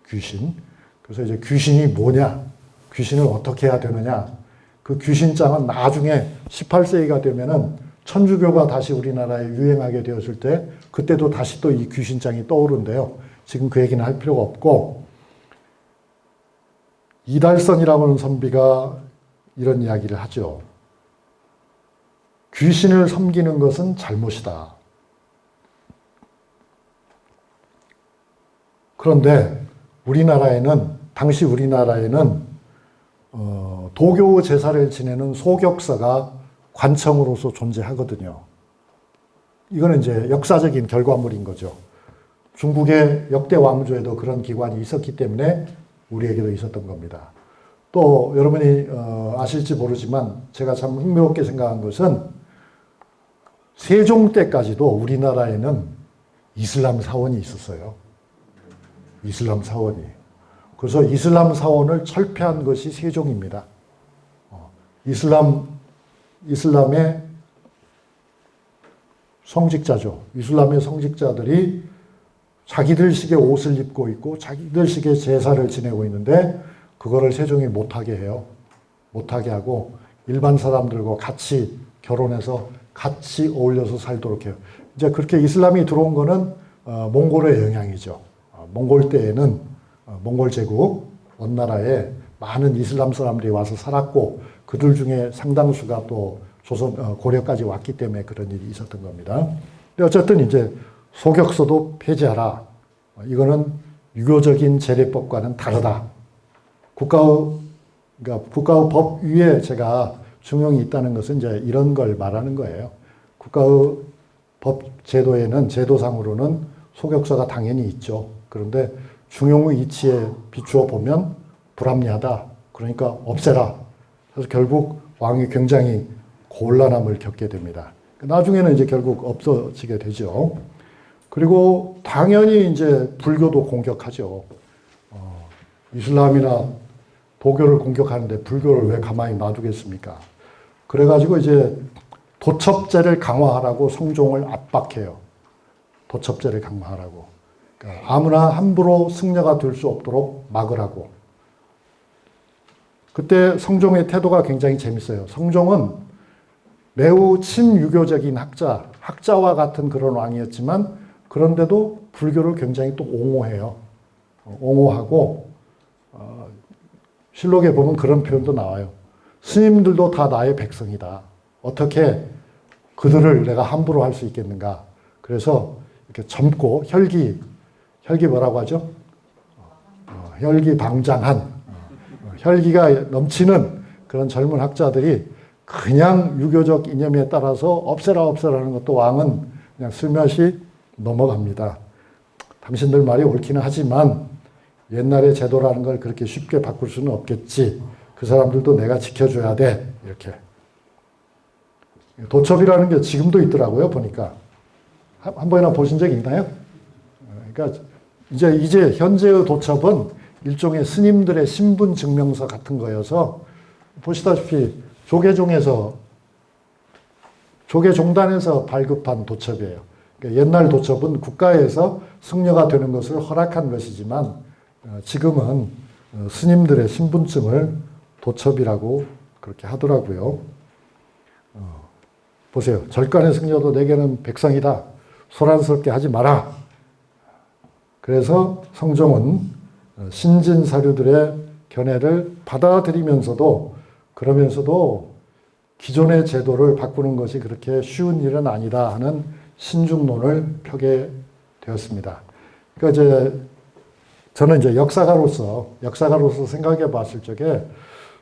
귀신. 그래서 이제 귀신이 뭐냐, 귀신을 어떻게 해야 되느냐. 그 귀신장은 나중에 18세기가 되면은 천주교가 다시 우리나라에 유행하게 되었을 때 그때도 다시 또 이 귀신장이 떠오른대요. 지금 그 얘기는 할 필요가 없고, 이달선이라고 하는 선비가 이런 이야기를 하죠. 귀신을 섬기는 것은 잘못이다. 그런데 당시 우리나라에는 도교 제사를 지내는 소격서가 관청으로서 존재하거든요. 이거는 이제 역사적인 결과물인 거죠. 중국의 역대 왕조에도 그런 기관이 있었기 때문에 우리에게도 있었던 겁니다. 또 여러분이 아실지 모르지만 제가 참 흥미롭게 생각한 것은 세종 때까지도 우리나라에는 이슬람 사원이 있었어요. 이슬람 사원이. 그래서 이슬람 사원을 철폐한 것이 세종입니다. 이슬람의 성직자죠. 이슬람의 성직자들이 자기들식의 옷을 입고 있고 자기들식의 제사를 지내고 있는데 그거를 세종이 못하게 해요. 못하게 하고 일반 사람들과 같이 결혼해서 같이 어울려서 살도록 해요. 이제 그렇게 이슬람이 들어온 거는 몽골의 영향이죠. 몽골 때에는 몽골 제국 원나라에 많은 이슬람 사람들이 와서 살았고 그들 중에 상당수가 또 고려까지 왔기 때문에 그런 일이 있었던 겁니다. 근데 어쨌든 이제 소격서도 폐지하라. 이거는 유교적인 제례법과는 다르다. 그러니까 국가의 법 위에 제가 중용이 있다는 것은 이제 이런 걸 말하는 거예요. 국가의 법 제도에는 제도상으로는 소격서가 당연히 있죠. 그런데 중용의 이치에 비추어 보면 불합리하다. 그러니까 없애라. 그래서 결국 왕이 굉장히 곤란함을 겪게 됩니다. 나중에는 이제 결국 없어지게 되죠. 그리고 당연히 이제 불교도 공격하죠. 이슬람이나 도교를 공격하는데 불교를 왜 가만히 놔두겠습니까? 그래가지고 이제 도첩제를 강화하라고 성종을 압박해요. 도첩제를 강화하라고. 그러니까 아무나 함부로 승려가 될 수 없도록 막으라고. 그때 성종의 태도가 굉장히 재밌어요. 성종은 매우 친유교적인 학자와 같은 그런 왕이었지만 그런데도 불교를 굉장히 또 옹호해요. 옹호하고 실록에 보면 그런 표현도 나와요. 스님들도 다 나의 백성이다. 어떻게 그들을 내가 함부로 할 수 있겠는가. 그래서 이렇게 젊고 혈기 뭐라고 하죠? 혈기방장한 혈기가 넘치는 그런 젊은 학자들이 그냥 유교적 이념에 따라서 없애라는 것도 왕은 그냥 슬며시 넘어갑니다. 당신들 말이 옳기는 하지만 옛날의 제도라는 걸 그렇게 쉽게 바꿀 수는 없겠지. 그 사람들도 내가 지켜줘야 돼. 이렇게. 도첩이라는 게 지금도 있더라고요. 보니까. 한 번이나 보신 적 있나요? 그러니까 이제 현재의 도첩은 일종의 스님들의 신분 증명서 같은 거여서 보시다시피 조계종단에서 발급한 도첩이에요. 그러니까 옛날 도첩은 국가에서 승려가 되는 것을 허락한 것이지만 지금은 스님들의 신분증을 도첩이라고 그렇게 하더라고요. 보세요. 절간의 승려도 내게는 백성이다. 소란스럽게 하지 마라. 그래서 성종은 신진 사류들의 견해를 받아들이면서도 그러면서도 기존의 제도를 바꾸는 것이 그렇게 쉬운 일은 아니다 하는 신중론을 펴게 되었습니다. 그러니까 이제 저는 이제 역사가로서 생각해 봤을 적에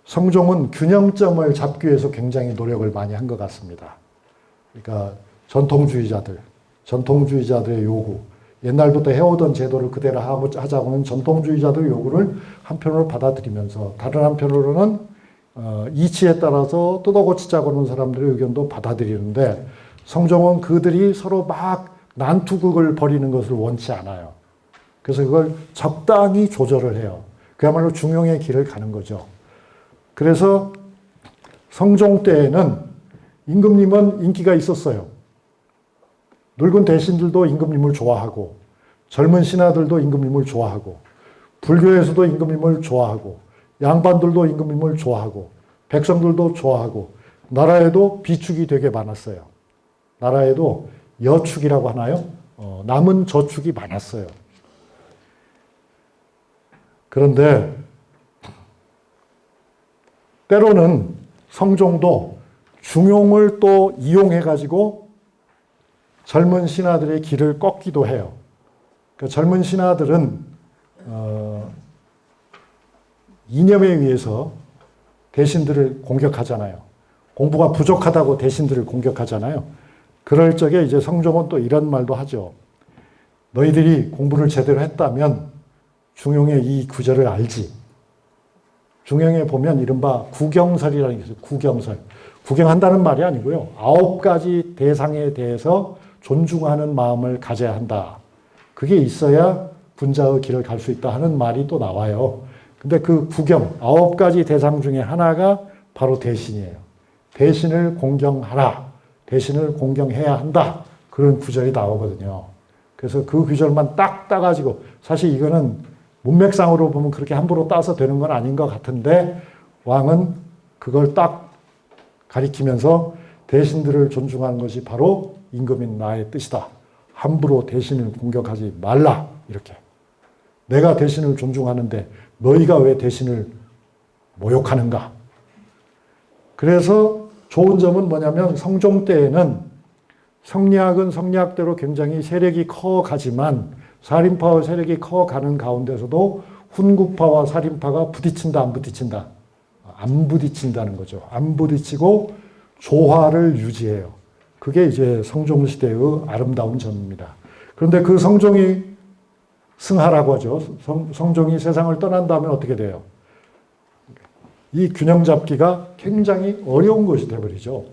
성종은 균형점을 잡기 위해서 굉장히 노력을 많이 한 것 같습니다. 그러니까 전통주의자들의 요구, 옛날부터 해오던 제도를 그대로 하자고는 전통주의자들의 요구를 한편으로 받아들이면서 다른 한편으로는 이치에 따라서 뜯어고치자고 하는 사람들의 의견도 받아들이는데 성종은 그들이 서로 막 난투극을 벌이는 것을 원치 않아요. 그래서 그걸 적당히 조절을 해요. 그야말로 중용의 길을 가는 거죠. 그래서 성종 때에는 임금님은 인기가 있었어요. 늙은 대신들도 임금님을 좋아하고 젊은 신하들도 임금님을 좋아하고 불교에서도 임금님을 좋아하고 양반들도 임금님을 좋아하고 백성들도 좋아하고 나라에도 비축이 되게 많았어요. 나라에도 여축이라고 하나요? 남은 저축이 많았어요. 그런데 때로는 성종도 중용을 또 이용해가지고 젊은 신하들의 길을 꺾기도 해요. 그 젊은 신하들은 이념에 의해서 대신들을 공격하잖아요. 공부가 부족하다고 대신들을 공격하잖아요. 그럴 적에 이제 성종은 또 이런 말도 하죠. 너희들이 공부를 제대로 했다면 중용의 이 구절을 알지. 중용에 보면 이른바 구경설이라는 게 있어요. 구경설. 구경한다는 말이 아니고요. 9가지 대상에 대해서 존중하는 마음을 가져야 한다. 그게 있어야 군자의 길을 갈 수 있다 하는 말이 또 나와요. 근데 그 구경, 9가지 대상 중에 하나가 바로 대신이에요. 대신을 공경하라. 대신을 공경해야 한다. 그런 구절이 나오거든요. 그래서 그 구절만 딱 따가지고, 사실 이거는 문맥상으로 보면 그렇게 함부로 따서 되는 건 아닌 것 같은데, 왕은 그걸 딱 가리키면서 대신들을 존중하는 것이 바로 임금인 나의 뜻이다. 함부로 대신을 공격하지 말라. 이렇게. 내가 대신을 존중하는데 너희가 왜 대신을 모욕하는가? 그래서 좋은 점은 뭐냐면 성종 때에는 성리학은 성리학대로 굉장히 세력이 커가지만 살인파와 세력이 커가는 가운데서도 훈구파와 살인파가 부딪힌다, 안 부딪힌다? 안 부딪힌다는 거죠. 안 부딪히고 조화를 유지해요. 그게 이제 성종시대의 아름다운 점입니다. 그런데 그 성종이 승하라고 하죠. 성종이 세상을 떠난 다음에 어떻게 돼요? 이 균형 잡기가 굉장히 어려운 것이 되어버리죠.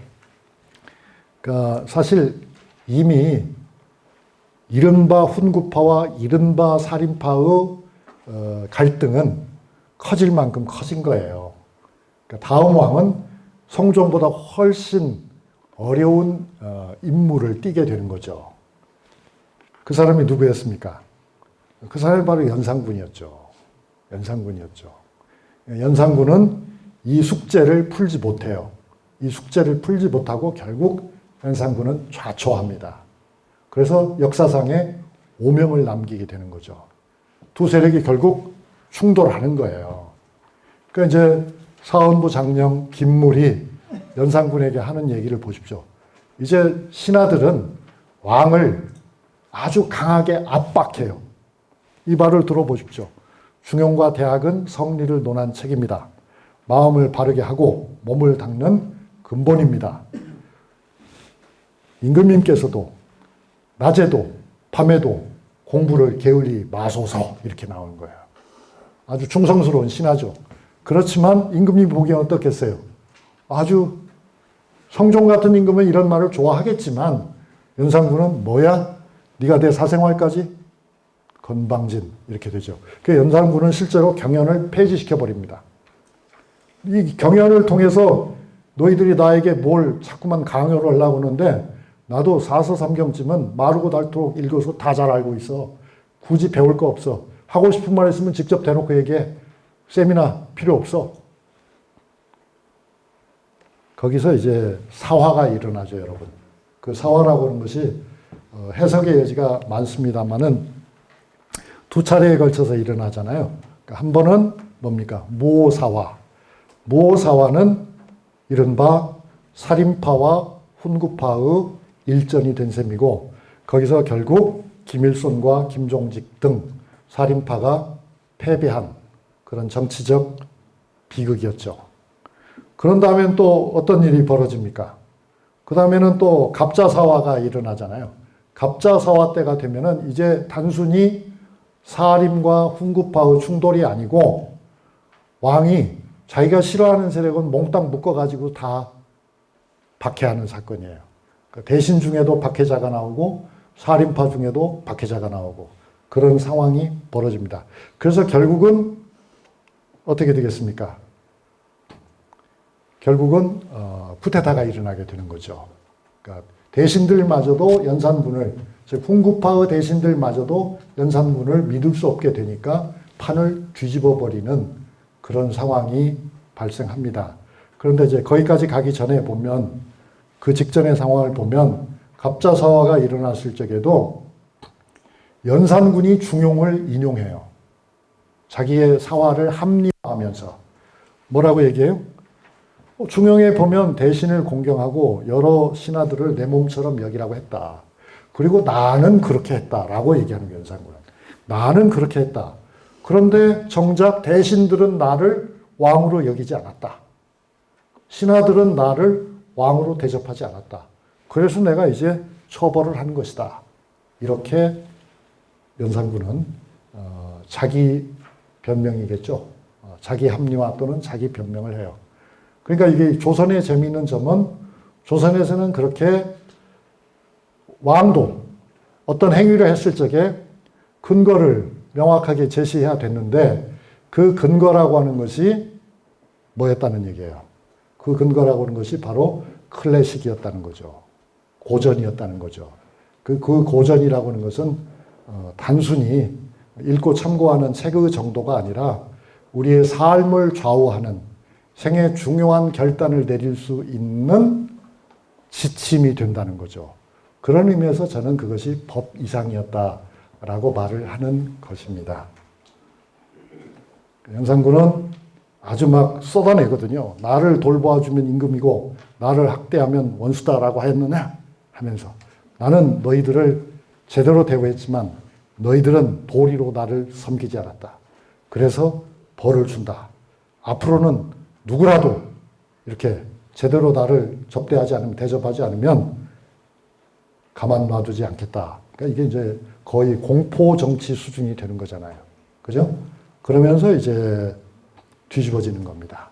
그러니까 사실 이미 이른바 훈구파와 이른바 살인파의 갈등은 커질 만큼 커진 거예요. 그러니까 다음 왕은 성종보다 훨씬 어려운 임무를 띠게 되는 거죠. 그 사람이 누구였습니까? 그 사람이 바로 연산군이었죠. 연산군은 이 숙제를 풀지 못해요. 이 숙제를 풀지 못하고 결국 연산군은 좌초합니다. 그래서 역사상에 오명을 남기게 되는 거죠. 두 세력이 결국 충돌하는 거예요. 그러니까 이제 사헌부 장령 김물이 연산군에게 하는 얘기를 보십시오. 이제 신하들은 왕을 아주 강하게 압박해요. 이 말을 들어보십시오. 중용과 대학은 성리를 논한 책입니다. 마음을 바르게 하고 몸을 닦는 근본입니다. 임금님께서도 낮에도 밤에도 공부를 게을리 마소서 이렇게 나오는 거예요. 아주 충성스러운 신하죠. 그렇지만 임금님 보기엔 어떻겠어요? 아주 성종 같은 임금은 이런 말을 좋아하겠지만 연산군은 뭐야? 네가 내 사생활까지? 건방진 이렇게 되죠. 그 연산군은 실제로 경연을 폐지시켜버립니다. 이 경연을 통해서 너희들이 나에게 뭘 자꾸만 강요를 하려고 하는데 나도 사서삼경쯤은 마르고 닳도록 읽어서 다 잘 알고 있어. 굳이 배울 거 없어. 하고 싶은 말 있으면 직접 대놓고 얘기해. 세미나 필요 없어. 거기서 이제 사화가 일어나죠, 여러분. 그 사화라고 하는 것이 해석의 여지가 많습니다만은 두 차례에 걸쳐서 일어나잖아요. 그러니까 한 번은 뭡니까? 모사화. 모사화는 이른바 살인파와 훈구파의 일전이 된 셈이고 거기서 결국 김일손과 김종직 등 살인파가 패배한 그런 정치적 비극이었죠. 그런 다음엔 또 어떤 일이 벌어집니까? 그 다음에는 또 갑자사화가 일어나잖아요. 갑자사화 때가 되면은 이제 단순히 사림과 훈구파의 충돌이 아니고 왕이 자기가 싫어하는 세력은 몽땅 묶어가지고 다 박해하는 사건이에요. 대신 중에도 박해자가 나오고 살인파 중에도 박해자가 나오고 그런 상황이 벌어집니다. 그래서 결국은 어떻게 되겠습니까? 결국은 쿠데타가 일어나게 되는 거죠. 그러니까 대신들마저도 연산군을, 즉 훈구파의 대신들마저도 연산군을 믿을 수 없게 되니까 판을 뒤집어 버리는 그런 상황이 발생합니다. 그런데 이제 거기까지 가기 전에 보면 그 직전의 상황을 보면 갑자사화가 일어났을 적에도 연산군이 중용을 인용해요. 자기의 사화를 합리화하면서 뭐라고 얘기해요? 중용에 보면 대신을 공경하고 여러 신하들을 내 몸처럼 여기라고 했다. 그리고 나는 그렇게 했다라고 얘기하는 거예요, 연산군은. 나는 그렇게 했다. 그런데 정작 대신들은 나를 왕으로 여기지 않았다. 신하들은 나를 왕으로 대접하지 않았다. 그래서 내가 이제 처벌을 하는 것이다. 이렇게 연산군은 자기 변명이겠죠. 자기 합리화 또는 자기 변명을 해요. 그러니까 이게 조선의 재미있는 점은 조선에서는 그렇게 왕도 어떤 행위를 했을 적에 근거를 명확하게 제시해야 됐는데 그 근거라고 하는 것이 뭐였다는 얘기예요. 그 근거라고 하는 것이 바로 클래식이었다는 거죠. 고전이었다는 거죠. 그 고전이라고 하는 것은 단순히 읽고 참고하는 책의 정도가 아니라 우리의 삶을 좌우하는 생애 중요한 결단을 내릴 수 있는 지침이 된다는 거죠. 그런 의미에서 저는 그것이 법 이상이었다라고 말을 하는 것입니다. 연산군은 아주 막 쏟아내거든요. 나를 돌보아주면 임금이고 나를 학대하면 원수다라고 했느냐 하면서 나는 너희들을 제대로 대우했지만 너희들은 도리로 나를 섬기지 않았다. 그래서 벌을 준다. 앞으로는 누구라도 이렇게 제대로 나를 접대하지 않으면, 대접하지 않으면 가만 놔두지 않겠다. 그러니까 이게 이제 거의 공포 정치 수준이 되는 거잖아요. 그죠? 그러면서 이제 뒤집어지는 겁니다.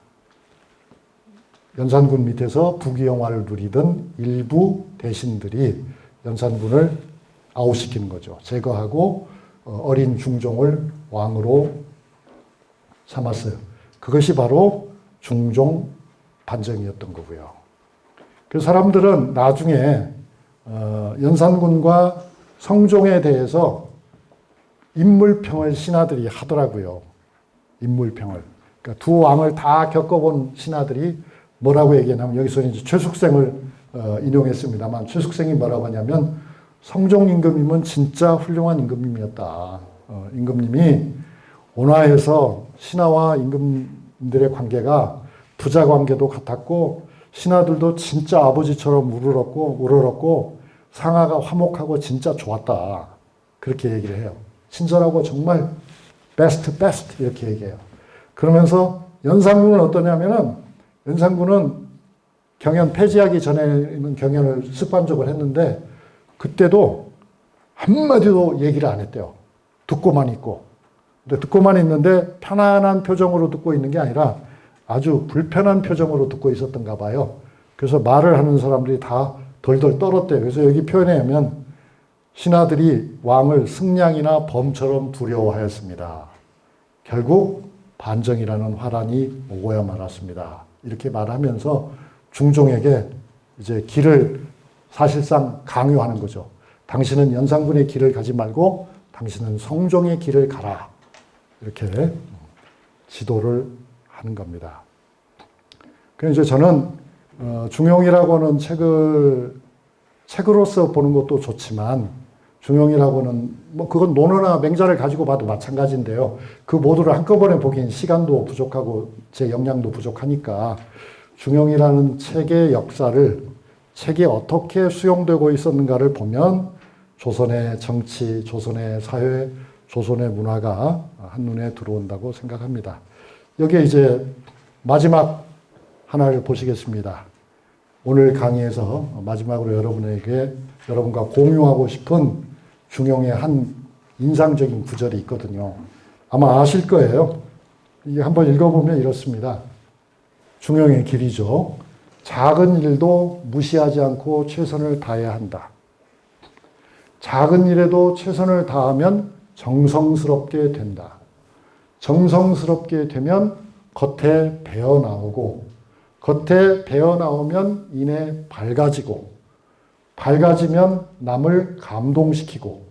연산군 밑에서 부귀영화를 누리던 일부 대신들이 연산군을 아웃시키는 거죠. 제거하고 어린 중종을 왕으로 삼았어요. 그것이 바로 중종 반정이었던 거고요. 그 사람들은 나중에 연산군과 성종에 대해서 인물평을 신하들이 하더라고요. 인물평을. 그러니까 두 왕을 다 겪어본 신하들이 뭐라고 얘기하냐면, 여기서는 이제 최숙생을 인용했습니다만, 최숙생이 뭐라고 하냐면, 성종 임금님은 진짜 훌륭한 임금님이었다. 임금님이 온화해서 신하와 임금들의 관계가 부자 관계도 같았고, 신하들도 진짜 아버지처럼 우러렀고 상하가 화목하고 진짜 좋았다. 그렇게 얘기를 해요. 친절하고 정말 베스트 이렇게 얘기해요. 그러면서 연산군은 어떠냐면은, 연산군은 경연 폐지하기 전에는 경연을 습관적으로 했는데 그때도 한마디도 얘기를 안 했대요. 듣고만 있고. 근데 듣고만 있는데 편안한 표정으로 듣고 있는 게 아니라 아주 불편한 표정으로 듣고 있었던가 봐요. 그래서 말을 하는 사람들이 다 덜덜 떨었대요. 그래서 여기 표현에 하면 신하들이 왕을 승냥이나 범처럼 두려워하였습니다. 결국 반정이라는 화란이 오고야 말았습니다. 이렇게 말하면서 중종에게 이제 길을 사실상 강요하는 거죠. 당신은 연산군의 길을 가지 말고 당신은 성종의 길을 가라. 이렇게 지도를 하는 겁니다. 그래서 이제 저는 중용이라고 하는 책으로서 보는 것도 좋지만, 중용이라고는 뭐 그건 논어나 맹자를 가지고 봐도 마찬가지인데요. 그 모두를 한꺼번에 보기엔 시간도 부족하고 제 역량도 부족하니까 중용이라는 책의 역사를, 책이 어떻게 수용되고 있었는가를 보면 조선의 정치, 조선의 사회, 조선의 문화가 한눈에 들어온다고 생각합니다. 여기에 이제 마지막 하나를 보시겠습니다. 오늘 강의에서 마지막으로 여러분과 공유하고 싶은 중용의 한 인상적인 구절이 있거든요. 아마 아실 거예요. 이게 한번 읽어보면 이렇습니다. 중용의 길이죠. 작은 일도 무시하지 않고 최선을 다해야 한다. 작은 일에도 최선을 다하면 정성스럽게 된다. 정성스럽게 되면 겉에 배어 나오고, 겉에 배어 나오면 이내 밝아지고, 밝아지면 남을 감동시키고,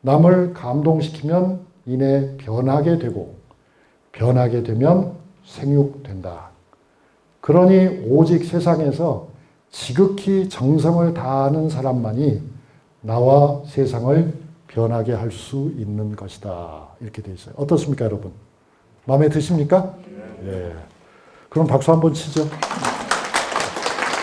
남을 감동시키면 이내 변하게 되고, 변하게 되면 생육된다. 그러니 오직 세상에서 지극히 정성을 다하는 사람만이 나와 세상을 변하게 할 수 있는 것이다. 이렇게 되어 있어요. 어떻습니까, 여러분? 마음에 드십니까? 네. 그럼 박수 한번 치죠.